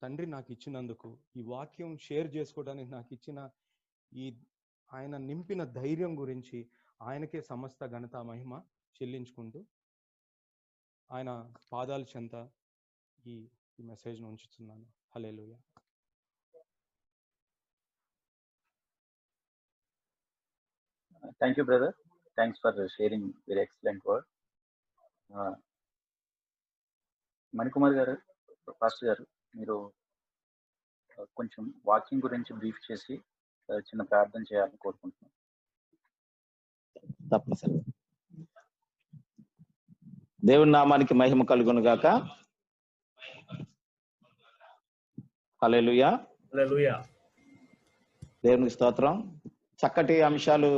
తండ్రి నాకు ఇచ్చినందుకు, ఈ వాక్యం షేర్ చేసుకోవడానికి నాకు ఇచ్చిన ఆయన నింపిన ధైర్యం గురించి ఆయనకే సమస్త ఘనత మహిమ చెల్లించుకుంటూ ఆయన పాదాల చెంత ఈ మెసేజ్ను ఉంచుతున్నాను. హల్లెలూయా. Thank you brother, thanks for sharing very excellent word. Manikumar గారు, పాస్టర్ గారు, మీరు కొంచెం వాకింగ్ గురించి బ్రీఫ్ చేసి చిన్న ప్రార్థన చేయాలని కోరుకుంటున్నాను. తప్పనిసరి. దేవుని నామానికి మహిమ కలుగును గాక. హల్లెలూయా, హల్లెలూయా. దేవునికి స్తోత్రం. చక్కటి అంశాలు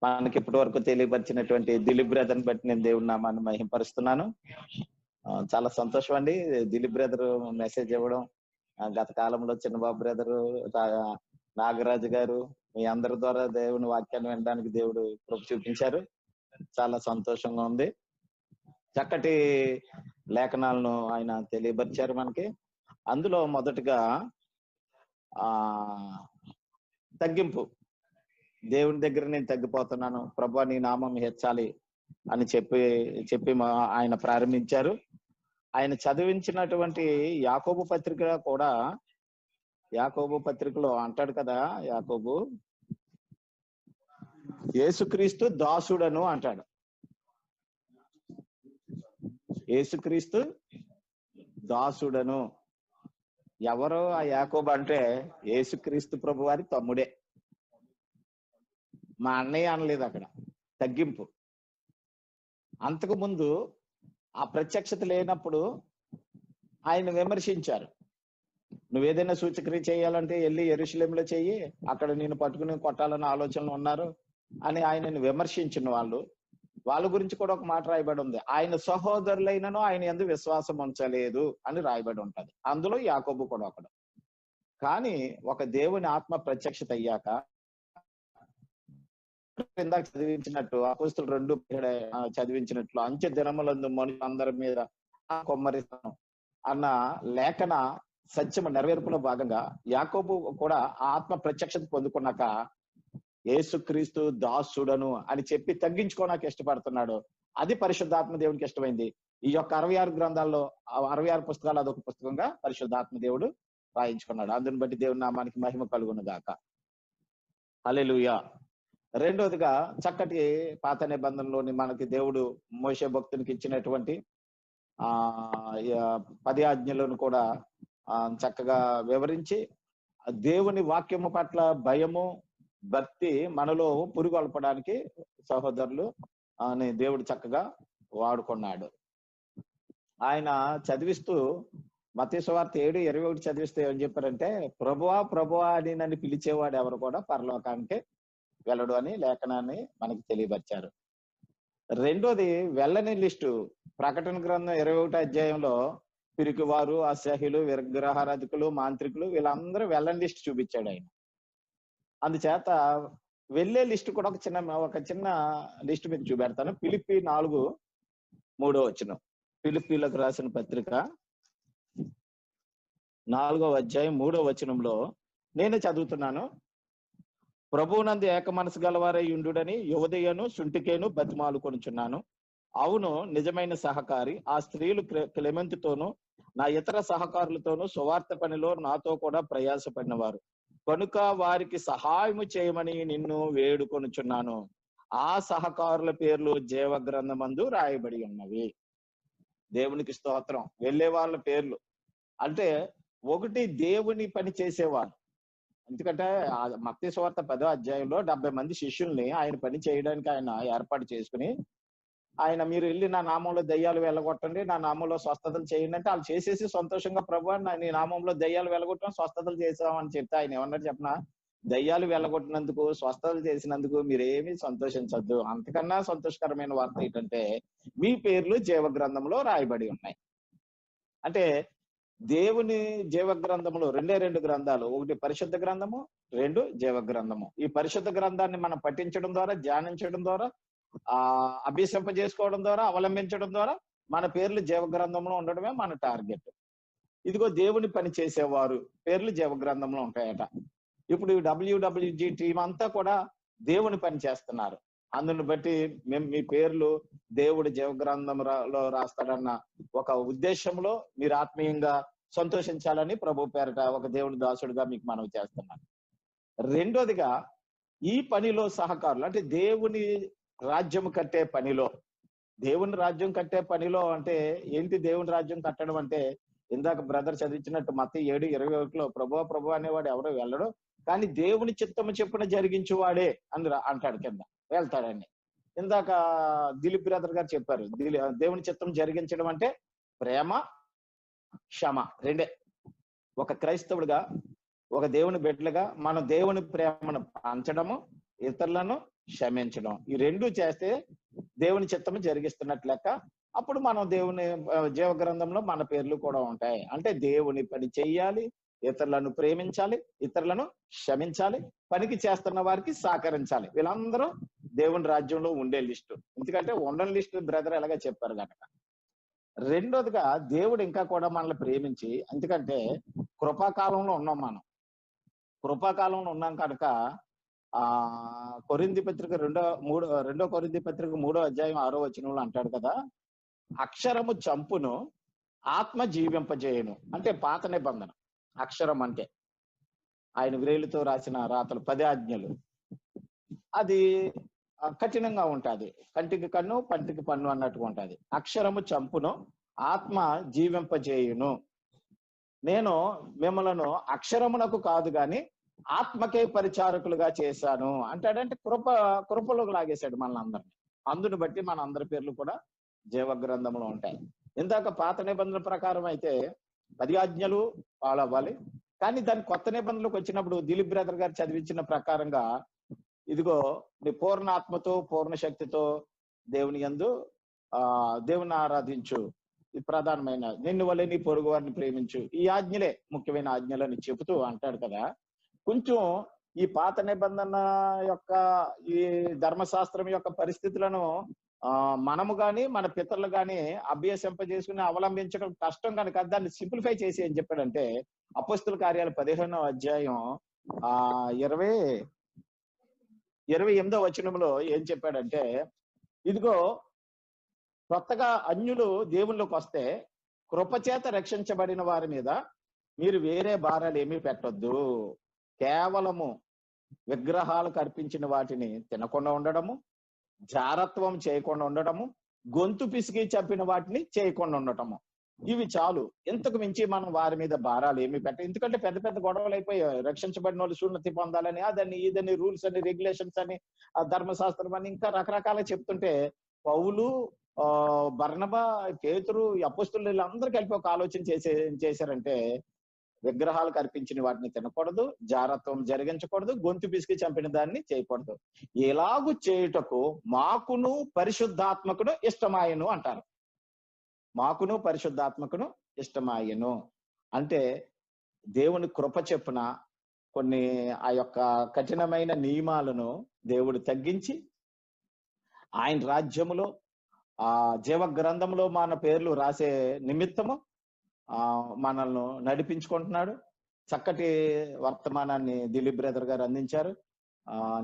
మనకి ఇప్పటి వరకు తెలియపరిచినటువంటి దిలీప్ బ్రదర్ని బట్టి నేను దేవుని నామాన్ని మహిమపరుస్తున్నాను. చాలా సంతోషం అండి దిలీప్ బ్రదర్ మెసేజ్ ఇవ్వడం. గత కాలంలో చిన్నబాబు బ్రదరు, నాగరాజు గారు, మీ అందరి ద్వారా దేవుని వాక్యాన్ని వినడానికి దేవుడు కృప చూపించారు. చాలా సంతోషంగా ఉంది. చక్కటి లేఖనాలను ఆయన తెలియపరిచారు మనకి. అందులో మొదటగా ఆ తగ్గింపు. దేవుని దగ్గర నేను తగ్గిపోతున్నాను, ప్రభువా నీ నామం హెచ్చాలి అని చెప్పి ఆయన ప్రారంభించారు. ఆయన చదివించినటువంటి యాకోబు పత్రిక కూడా, యాకోబు పత్రికలో అంటాడు కదా, యాకోబు యేసుక్రీస్తు దాసుడను అంటాడు. యేసుక్రీస్తు దాసుడను. ఎవరు ఆ యాకోబు అంటే యేసుక్రీస్తు ప్రభు వారి తమ్ముడే. మా అన్నయ్య అనలేదు అక్కడ, తగ్గింపు. అంతకు ముందు ఆ ప్రత్యక్షత లేనప్పుడు ఆయన విమర్శించారు. నువ్వేదైనా సూచక్రియ చేయాలంటే వెళ్ళి యెరూషలేములో చెయ్యి, అక్కడ నేను పట్టుకుని కొట్టాలన్న ఆలోచనలు ఉన్నారు అని ఆయనను విమర్శించిన వాళ్ళ గురించి కూడా ఒక మాట రాయబడి ఉంది. ఆయన సహోదరులైనను ఆయన యందు విశ్వాసం ఉంచలేదు అని రాయబడి ఉంటది. అందులో యాకోబు కూడా ఒకడు. కానీ ఒక దేవుని ఆత్మ ప్రత్యక్షత అయ్యాక, ఇందాక చదివించినట్టు అపోస్తులు 2 చదివించినట్లు అంచె దినములందు మనుషులందరి మీద కొమ్మరిస్తాను అన్న లేఖన సత్యము నెరవేర్పులో భాగంగా యాకోబు కూడా ఆత్మ ప్రత్యక్షత పొందుకున్నాక యేసుక్రీస్తు దాసుడను అని చెప్పి తగ్గించుకోవడానికి ఇష్టపడుతున్నాడు. అది పరిశుద్ధాత్మ దేవునికి ఇష్టమైంది. ఈ యొక్క 66 గ్రంథాల్లో 66 పుస్తకాలు అదొక పుస్తకంగా పరిశుద్ధాత్మ దేవుడు రాయించుకున్నాడు. అందుని బట్టి దేవుని నామానికి మహిమ కలుగును గాక. హల్లెలూయా. రెండోదిగా చక్కటి పాత నిబంధనలోని మనకి దేవుడు మోషే భక్తునికి ఇచ్చినటువంటి 10 ఆజ్ఞలను కూడా చక్కగా వివరించి దేవుని వాక్యము పట్ల భయము భక్తి మనలో పురుగొల్పడానికి సహోదరులు అని దేవుడు చక్కగా వాడుకున్నాడు. ఆయన చదివిస్తూ మత్తయి సువార్త 7:21 చదివిస్తే ఏం చెప్పారంటే, ప్రభువా ప్రభువా అని నన్ను పిలిచేవాడు ఎవరు కూడా పరలోకానికి వెళ్ళడు అని లేఖనాన్ని మనకి తెలియపరిచారు. రెండోది వెళ్ళని లిస్టు. ప్రకటన గ్రంథం 21 అధ్యాయంలో పిరికివారు, అసహ్యులు, విగ్రహారాధికులు, మాంత్రికులు వీళ్ళందరూ వెళ్ళని లిస్ట్ చూపించాడు ఆయన. అందుచేత వెళ్ళే లిస్టు కూడా ఒక చిన్న లిస్ట్ మీకు చూపెడతాను. ఫిలిప్పీ 4:3 ఫిలిప్పీలకు రాసిన పత్రిక 4వ అధ్యాయం 3వ వచనంలో నేను చదువుతున్నాను. ప్రభువునందు ఏక మనసు గలవారై ఉండుడని యువదయను సుంటికేను బతిమాలు కొనుచున్నాను. అవును, నిజమైన సహకారి ఆ స్త్రీలు క్లెమెంతుతోనూ నా ఇతర సహకారులతోనూ సువార్త పనిలో నాతో కూడా ప్రయాసపడినవారు కనుక వారికి సహాయము చేయమని నిన్ను వేడుకొనుచున్నాను. ఆ సహకారుల పేర్లు జీవ గ్రంథమందు రాయబడి ఉన్నవి. దేవునికి స్తోత్రం. వెళ్ళే వాళ్ళ పేర్లు అంటే ఒకటి దేవుని పని చేసేవాళ్ళు. ఎందుకంటే మత్తయి సువార్త 10వ అధ్యాయంలో 70 మంది శిష్యుల్ని ఆయన పని చేయడానికి ఆయన ఏర్పాటు చేసుకుని, ఆయన మీరు వెళ్ళి నా నామంలో దయ్యాలు వెళ్ళగొట్టండి, నా నామంలో స్వస్థతలు చేయండి అంటే వాళ్ళు చేసేసి సంతోషంగా ప్రభు నీ నామంలో దయ్యాలు వెళ్ళగొట్టడం స్వస్థతలు చేసామని చెప్తే ఆయన ఏమన్నారు చెప్పనా, దయ్యాలు వెళ్ళగొట్టినందుకు స్వస్థతలు చేసినందుకు మీరేమీ సంతోషించద్దు. అంతకన్నా సంతోషకరమైన వార్త ఏంటంటే మీ పేర్లు జీవ గ్రంథంలో రాయబడి ఉన్నాయి. అంటే దేవుని జీవ గ్రంథములు 2 గ్రంథాలు, ఒకటి పరిశుద్ధ గ్రంథము, 2 జీవ గ్రంథము. ఈ పరిశుద్ధ గ్రంథాన్ని మనం పఠించడం ద్వారా, ధ్యానించడం ద్వారా, అభ్యసింపజేసుకోవడం ద్వారా, అవలంబించడం ద్వారా మన పేర్లు జీవ గ్రంథంలో ఉండడమే మన టార్గెట్. ఇదిగో దేవుని పని చేసేవారు పేర్లు జీవ గ్రంథంలో ఉంటాయట. ఇప్పుడు WWG టీం అంతా కూడా దేవుని పని చేస్తున్నారు. అందుని బట్టి మేము మీ పేర్లు దేవుడు జీవ గ్రంథంలో రాస్తాడన్న ఒక ఉద్దేశంలో మీరు ఆత్మీయంగా సంతోషించాలని ప్రభు పేరట ఒక దేవుని దాసుడిగా మీకు మనవి చేస్తున్నాను. రెండోదిగా ఈ పనిలో సహకారులు అంటే దేవుని రాజ్యం కట్టే పనిలో, దేవుని రాజ్యం కట్టే పనిలో అంటే ఏంటి? దేవుని రాజ్యం కట్టడం అంటే ఇందాక బ్రదర్ చదివించినట్టు మత్తయి 7:21 ప్రభు ప్రభు అనేవాడు ఎవరో వెళ్ళడు, కానీ దేవుని చిత్తము చెప్పున జరిగించువాడే అని అంటాడు కింద వెళ్తాడని. ఇందాక దిలీప్ బ్రదర్ గారు చెప్పారు, దేవుని చిత్తం జరిగించడం అంటే ప్రేమ, క్షమ రెండే. ఒక క్రైస్తవుడిగా, ఒక దేవుని బిడ్డలుగా మనం దేవుని ప్రేమను పంచడము, ఇతరులను క్షమించడం, ఈ రెండు చేస్తే దేవుని చిత్తము జరిగిస్తున్నట్లు లెక్క. అప్పుడు మనం దేవుని జీవ గ్రంథంలో మన పేర్లు కూడా ఉంటాయి. అంటే దేవుని పని చెయ్యాలి, ఇతరులను ప్రేమించాలి, ఇతరులను క్షమించాలి, పనికి చేస్తున్న వారికి సహకరించాలి. వీళ్ళందరూ దేవుని రాజ్యంలో ఉండే లిస్టు. ఎందుకంటే ఉండని లిస్టు బ్రదర్ ఎలాగా చెప్పారు కనుక రెండోదిగా దేవుడు ఇంకా కూడా మనల్ని ప్రేమించి, ఎందుకంటే కృపాకాలంలో ఉన్నాం మనం. కృపాకాలంలో ఉన్నాం కనుక కొరింథీ పత్రిక 2 కొరింథీ పత్రిక 3వ అధ్యాయం 6వ వచనంలో అంటాడు కదా, అక్షరము చంపును ఆత్మ జీవింపజేయును. అంటే పాత నిబంధన అక్షరం అంటే ఆయన వ్రేలుతో రాసిన రాతలు 10 ఆజ్ఞలు. అది కఠినంగా ఉంటది, కంటికి కన్ను పంటికి పన్ను అన్నట్టుగా ఉంటది. అక్షరము చంపును ఆత్మ జీవింపజేయును. నేను మిమ్మలను అక్షరమునకు కాదు గాని ఆత్మకే పరిచారకులుగా చేశాను అంటాడంటే కృపలోకి లాగేశాడు మనల్ని అందరినీ. అందుని బట్టి మన అందరి పేర్లు కూడా జీవ గ్రంథంలో ఉంటాయి. ఇందాక పాత నిబంధన ప్రకారం అయితే 10 ఆజ్ఞలు ఫాలో అవ్వాలి. కానీ దాని కొత్త నిబంధనలకు వచ్చినప్పుడు దిలీప్ బ్రదర్ గారు చదివించిన ప్రకారంగా ఇదిగో నీ పూర్ణ ఆత్మతో పూర్ణ శక్తితో దేవుని యందు దేవుని ఆరాధించు, ఇది ప్రధానమైన, నిన్ను వల్లే నీ పొరుగు వారిని ప్రేమించు, ఈ ఆజ్ఞలే ముఖ్యమైన ఆజ్ఞలని చెబుతూ అంటాడు కదా. కొంచెం ఈ పాత నిబంధన యొక్క ఈ ధర్మశాస్త్రం యొక్క పరిస్థితులను మనము గాని మన పితరులు గాని అభ్యసింపజేసుకుని అవలంబించడం కష్టం కనుక దాన్ని సింప్లిఫై చేసి ఏం చెప్పాడంటే అపోస్తుల కార్యాలు 15వ అధ్యాయం 28వ వచనంలో ఏం చెప్పాడంటే, ఇదిగో కొత్తగా అన్యులు దేవుళ్ళకి వస్తే కృపచేత రక్షించబడిన వారి మీద మీరు వేరే భారాలు ఏమీ పెట్టొద్దు, కేవలము విగ్రహాలకు అర్పించిన వాటిని తినకుండా ఉండడము, జారత్వం చేయకుండా ఉండడము, గొంతు పిసికి చంపిన వాటిని చేయకుండా ఉండటము, ఇవి చాలు. ఇంతకు మించి మనం వారి మీద భారాలు ఏమి ఎందుకంటే పెద్ద పెద్ద గొడవలు అయిపోయాయి. రక్షించబడిన వాళ్ళు సున్నతి పొందాలని అదని ఇదని రూల్స్ అని రెగ్యులేషన్స్ అని ధర్మశాస్త్రం అని ఇంకా రకరకాల చెప్తుంటే పౌలు బర్నబా పేతురు అపోస్తులు వీళ్ళందరూ కలిపి ఒక ఆలోచన చేశారంటే విగ్రహాలకు అర్పించిన వాటిని తినకూడదు, జారత్వం జరిగించకూడదు, గొంతు పిసికి చంపిన దాన్ని చేయకూడదు. ఎలాగూ చేయుటకు మాకును పరిశుద్ధాత్మకును ఇష్టమాయను అంటారు. మాకును పరిశుద్ధాత్మకును ఇష్టమాయను అంటే దేవుని కృప చెప్పున కొన్ని ఆ యొక్క కఠినమైన నియమాలను దేవుడు తగ్గించి ఆయన రాజ్యములో జీవ గ్రంథంలో మన పేర్లు రాసే నిమిత్తము మనల్ని నడిపించుకుంటున్నాడు. చక్కటి వర్తమానాన్ని దిలీప్ బ్రదర్ గారు అందించారు.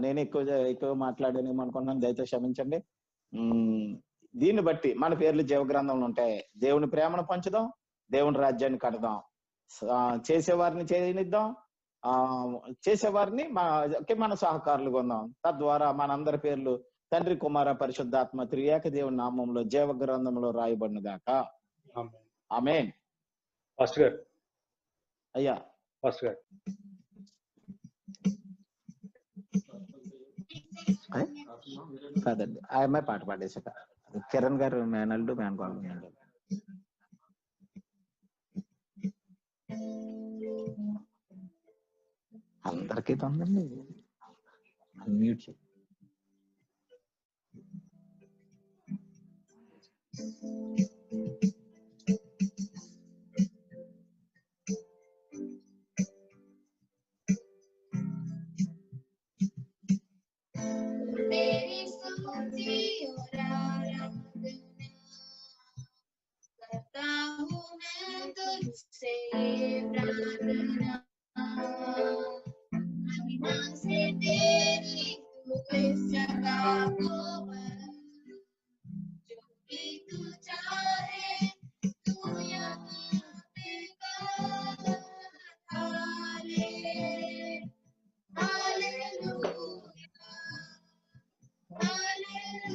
నేను ఎక్కువ మాట్లాడానేమో అనుకుంటున్నాను, దయచేసి క్షమించండి. దీన్ని బట్టి మన పేర్లు జీవ గ్రంథంలో ఉంటాయి. దేవుని ప్రేమను పంచుదాం, దేవుని రాజ్యాన్ని కడదాం, చేసేవారిని చేయనిద్దాం, చేసేవారిని మన సహకారులుగా ఉందాం. తద్వారా మనందరి పేర్లు తండ్రి కుమార పరిశుద్ధాత్మ త్రియేక దేవుని నామంలో జీవ గ్రంథంలో రాయబడిన దాకా ఆమేన్. ఫాస్ట్ గారు అయ్యా ఫాస్ట్ గారు కాదండి, ఆ అమ్మాయి పాట పాడేసాక కిరణ్ గారు మేనల్డు మేనకోళ్ళు. అందరికీ తొందండి అన్మ్యూట్ చేయి. तेरी स्तुति और आराधना करता हूँ मैं तुझसे प्रार्थना, महिमा से तेरी तू इस जगह को भर, जो भी तू चाहे तू यहाँ पे कर।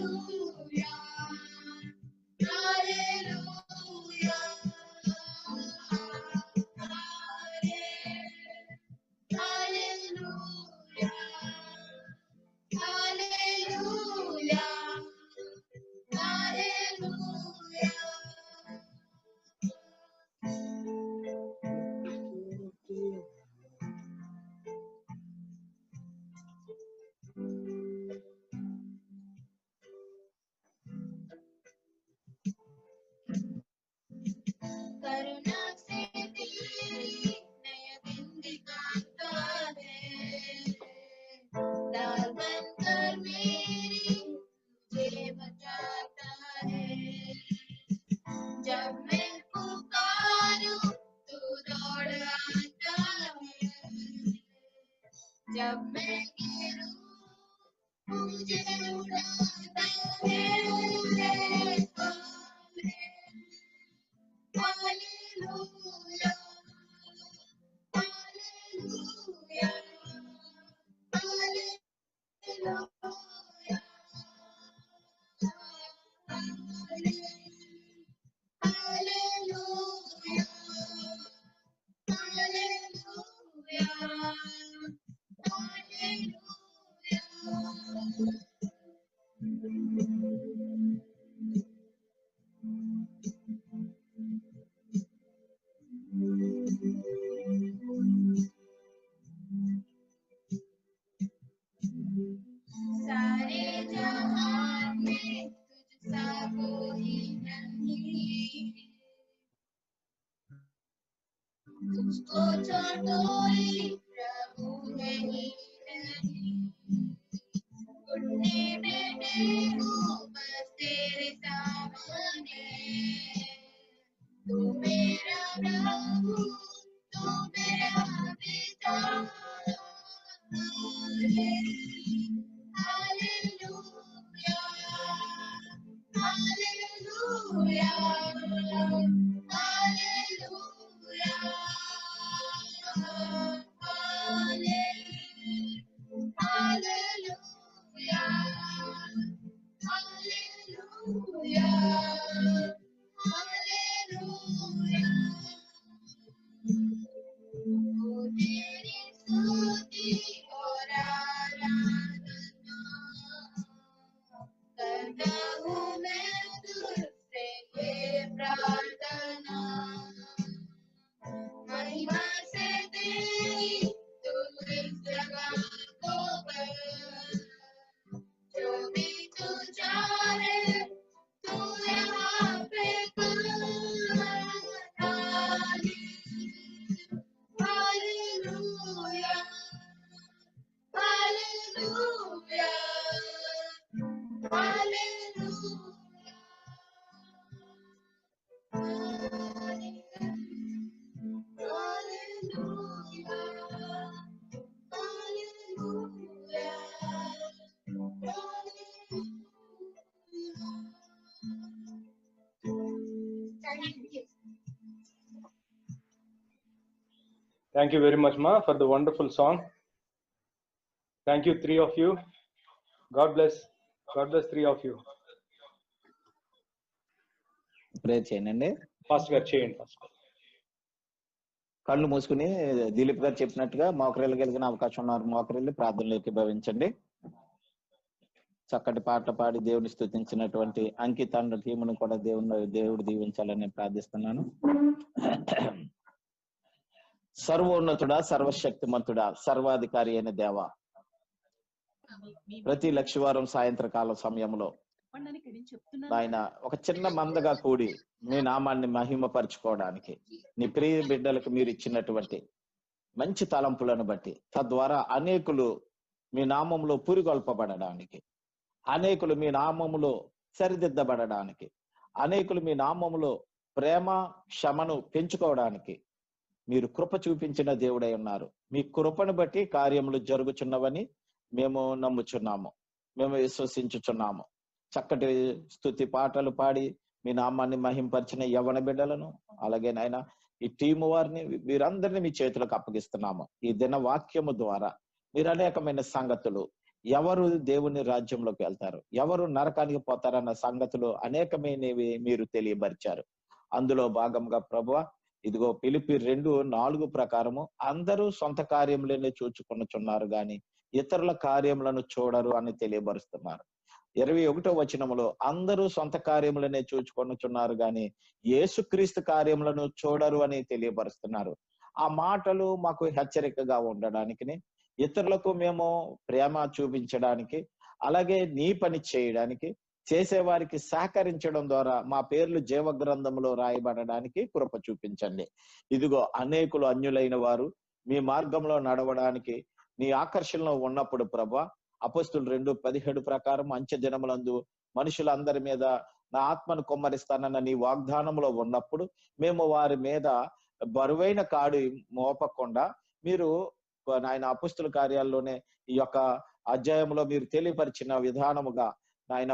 Hallelujah, hallelujah, hallelujah, hallelujah, hallelujah. सारे जहान में तुझसा कोई नहीं, तुझको छोड़ कोई प्रभु नहीं नहीं। उठने बैठे हूँ बस तेरे सामने, तू मेरा प्रभु, तू मेरा पिता। Hallelujah, hallelujah, hallelujah, hallelujah, hallelujah, hallelujah. तेरी स्तुति और आराधना करता हूँ मैं तुझसे ये प्रार्थना, महिमा से तेरी तू इस जगह को कर, जो भी तू चाहे तू यहाँ पे कर। Hallelujah, hallelujah, hallelujah, Thank you very much, Ma, for the wonderful song. Thank you, three of you. God bless. God bless three of you. Prayer చేయండి. Pastor గారు చేయండి. కళ్ళు మూసుకుని దిలీప్ గారు చెప్పినట్టుగా మోకరిల్లు కలిగిన అవకాశం ఉన్నారు, మోకరిల్లు ప్రార్థనలోకి భావించండి. చక్కటి పాటలు పాడి దేవుని స్తుతించినటువంటి అంకిత టీమును కూడా దేవుడు దీవించాలని ప్రార్థిస్తున్నాను. సర్వోన్నతుడా, సర్వశక్తిమంతుడా, సర్వాధికారి అయిన దేవ, ప్రతి లక్షవారం సాయంత్రకాల సమయంలో ఆయన ఒక చిన్న మందగా కూడి మీ నామాన్ని మహిమపరచుకోవడానికి నీ ప్రియ బిడ్డలకు మీరు ఇచ్చినటువంటి మంచి తలంపులను బట్టి తద్వారా అనేకులు మీ నామములో పురిగొల్పబడడానికి, అనేకులు మీ నామములో సరిదిద్దబడడానికి, అనేకులు మీ నామములో ప్రేమ క్షమను పెంచుకోవడానికి మీరు కృప చూపించిన దేవుడై ఉన్నారు. మీ కృపను బట్టి కార్యములు జరుగుచున్నవని మేము నమ్ముచున్నాము, మేము విశ్వసించుచున్నాము. చక్కటి స్తుతి పాటలు పాడి మీ నామాన్ని మహింపరిచిన యవ్వన బిడ్డలను, అలాగే నాయన ఈ టీము వారిని, వీరందరినీ మీ చేతులకు అప్పగిస్తున్నాము. ఈ దిన వాక్యము ద్వారా మీరు అనేకమైన సంగతులు, ఎవరు దేవుని రాజ్యంలోకి వెళ్తారు, ఎవరు నరకానికి పోతారన్న సంగతులు అనేకమైనవి మీరు తెలియపరిచారు. అందులో భాగంగా ప్రభువా, ఇదిగో ఫిలిప్పీ 2:4 ప్రకారము అందరూ సొంత కార్యములనే చూచుకొనుచున్నారు గాని ఇతరుల కార్యములను చూడరు అని తెలియబరుస్తున్నారు. 21వ వచనములో అందరూ సొంత కార్యములనే చూచుకొనుచున్నారు గాని యేసుక్రీస్తు కార్యములను చూడరు అని తెలియపరుస్తున్నారు. ఆ మాటలు మాకు హెచ్చరికగా ఉండడానికి, ఇతరులకు మేము ప్రేమ చూపించడానికి, అలాగే నీ పని చేయడానికి, చేసేవారికి సహకరించడం ద్వారా మా పేర్లు జీవ గ్రంథంలో రాయబడడానికి కృప చూపించండి. ఇదిగో అనేకులు అన్యులైన వారు మీ మార్గంలో నడవడానికి నీ ఆకర్షణలో ఉన్నప్పుడు ప్రభా, అపొస్తలులు 2:17 ప్రకారం అంచె దినములందు మనుషులందరి మీద నా ఆత్మను కుమ్మరిస్తానన్న నీ వాగ్దానంలో ఉన్నప్పుడు మేము వారి మీద బరువైన కాడి మోపకుండా, మీరు నాయన అపొస్తలుల కార్యాల్లోనే ఈ యొక్క అధ్యాయంలో మీరు తెలియపరిచిన విధానముగా నాయన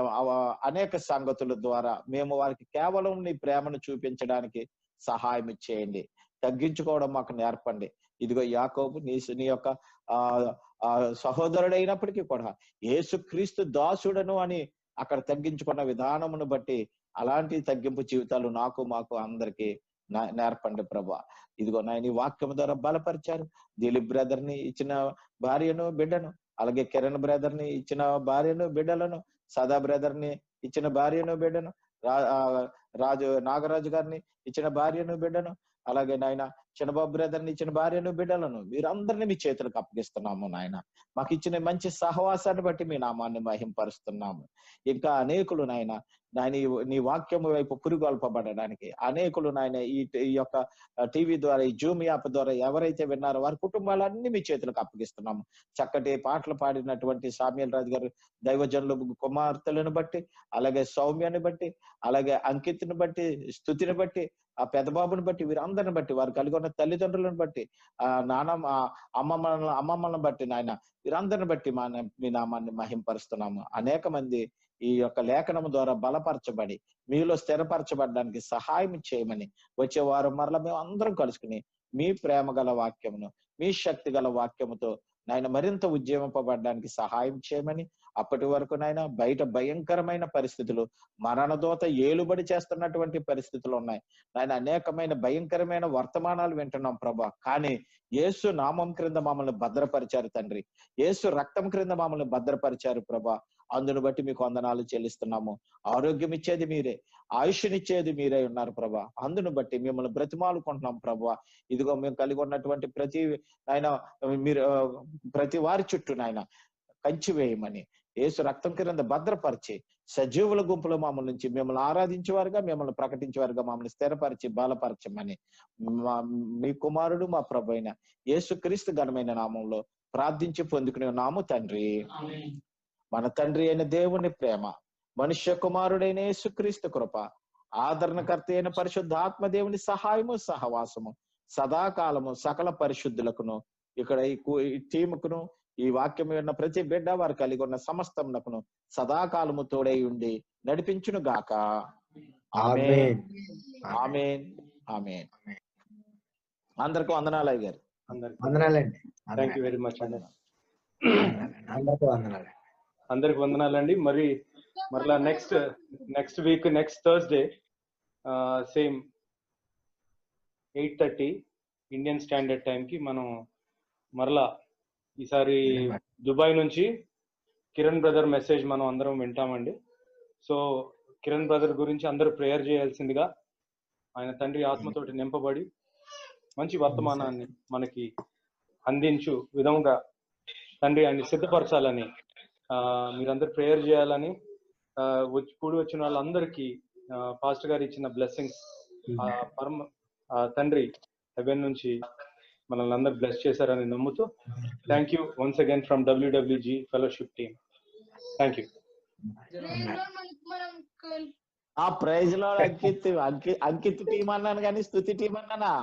అనేక సంగతుల ద్వారా మేము వారికి కేవలం నీ ప్రేమను చూపించడానికి సహాయం చేయండి. తగ్గించుకోవడం మాకు నేర్పండి. ఇదిగో యాకోబు నీ యొక్క సహోదరుడైనప్పటికీ కూడా యేసుక్రీస్తు దాసుడను అని అక్కడ తగ్గించుకున్న విధానమును బట్టి అలాంటి తగ్గింపు జీవితాలు నాకు మాకు అందరికి నేర్పండి ప్రభా. ఇదిగో నాయన వాక్యం ద్వారా బలపరిచారు. దిలీప్ బ్రదర్ ని ఇచ్చిన భార్యను బిడ్డను, అలాగే కిరణ్ బ్రదర్ ని ఇచ్చిన భార్యను బిడ్డలను, సదా బ్రదర్ ని ఇచ్చిన భార్యను బిడ్డను, నాగరాజు గారిని ఇచ్చిన భార్యను బిడ్డను, అలాగే నాయన చిన్నబాబు బ్రదర్ ని ఇచ్చిన భార్యను బిడ్డలను వీరందరినీ మీ చేతులకు అప్పగిస్తున్నాము నాయన. మాకు ఇచ్చిన మంచి సహవాసాన్ని బట్టి మీ నామాన్ని మహింపరుస్తున్నాము. ఇంకా అనేకులు నాయన నీ వాక్యము వైపు పురుగొల్పబడడానికి అనేకులు నాయన ఈ యొక్క టీవీ ద్వారా, ఈ జూమ్ యాప్ ద్వారా ఎవరైతే విన్నారో వారి కుటుంబాలన్నీ మీ చేతులకు అప్పగిస్తున్నాము. చక్కటి పాటలు పాడినటువంటి సామ్యూల్ రాజు గారు దైవజనులు కుమార్తెలను బట్టి, అలాగే సౌమ్యాన్ని బట్టి, అలాగే అంకిత్ని బట్టి, స్తుతిని బట్టి, ఆ పెద్దబాబుని బట్టి, వీరందరిని బట్టి, వారు కలిగి ఉన్న తల్లిదండ్రులను బట్టి, అమ్మమ్మలను బట్టి నాయన వీరందరిని బట్టి మీ నామాన్ని మహింపరుస్తున్నాము. అనేక మంది ఈ యొక్క లేఖనం ద్వారా బలపరచబడి మీలో స్థిరపరచబడడానికి సహాయం చేయమని వచ్చే వారం మరలా మేము అందరం కలుసుకుని మీ ప్రేమ గల వాక్యమును, మీ శక్తి గల వాక్యముతో నాయన మరింత ఉజ్జీవింపబడడానికి సహాయం చేయమని, అప్పటి వరకు నాయన బయట భయంకరమైన పరిస్థితులు, మరణదోత ఏలుబడి చేస్తున్నటువంటి పరిస్థితులు ఉన్నాయి నాయన. అనేకమైన భయంకరమైన వర్తమానాలు వింటున్నాం ప్రభా. కానీ యేసు నామం క్రింద మమ్మల్ని భద్రపరిచారు తండ్రి. యేసు రక్తం క్రింద మమ్మల్ని భద్రపరిచారు ప్రభా. అందును బట్టి మీకు వందనాలు చెల్లిస్తున్నాము. ఆరోగ్యం ఇచ్చేది మీరే, ఆయుష్నిచ్చేది మీరే ఉన్నారు ప్రభా. అందును బట్టి మిమ్మల్ని బ్రతిమాలుకుంటున్నాం ప్రభా. ఇదిగో మేము కలిగి ఉన్నటువంటి ప్రతి వారి చుట్టూ నాయన కంచి వేయమని యేసు రక్తం క్రింద భద్రపరిచి సజీవుల గుంపులో మమ్మల్ని నుంచి మిమ్మల్ని ఆరాధించేవారుగా, మిమ్మల్ని ప్రకటించేవారుగా మమ్మల్ని స్థిరపరిచి బలపరచమని మీ కుమారుడు మా ప్రభు అయిన యేసుక్రీస్తు ఘనమైన నామంలో ప్రార్థించి పొందుకునే నాము తండ్రి. మన తండ్రి అయిన దేవుని ప్రేమ, మనుష్య కుమారుడైన యేసుక్రీస్తు కృప, ఆదరణకర్త అయిన పరిశుద్ధాత్మ దేవుని సహాయము సహవాసము సదాకాలము సకల పరిశుద్ధులకును, ఇక్కడ ఈ టీముకును, ఈ వాక్యం విన్న ప్రతి బిడ్డ వారు కలిగి ఉన్న సమస్తమునకును సదాకాలము తోడై ఉండి నడిపించును గాక. ఆమేన్, ఆమేన్, ఆమేన్. అందరికీ వందనాలు అయ్య గారు. వందనాలండి. Thank you very much. అందరికీ వందనాలు. అందరికి వందనాలండి. మరలా next week next Thursday same 8:30 Indian standard టైంకి మనం మరలా ఈసారి దుబాయ్ నుంచి కిరణ్ బ్రదర్ మెసేజ్ మనం అందరం వింటామండి. సో కిరణ్ బ్రదర్ గురించి అందరూ ప్రేయర్ చేయాల్సిందిగా, ఆయన తండ్రి ఆత్మతోటి నింపబడి మంచి వర్తమానాన్ని మనకి అందించు విధంగా తండ్రి ఆయన్ని సిద్ధపరచాలని మీరందరూ ప్రేయర్ చేయాలని, కూడి వచ్చిన వాళ్ళందరికీ పాస్టర్ గారు ఇచ్చిన బ్లెస్సింగ్స్ తండ్రి హెవెన్ నుంచి మనల్ని అందరూ బ్లెస్ చేశారని నమ్ముతూ, thank you once again from WWG fellowship team. Thank you. ఆ ప్రైజ్ లో అంకిత్ టీం అన్నాను కానీ స్తుతి టీం అన్నానా?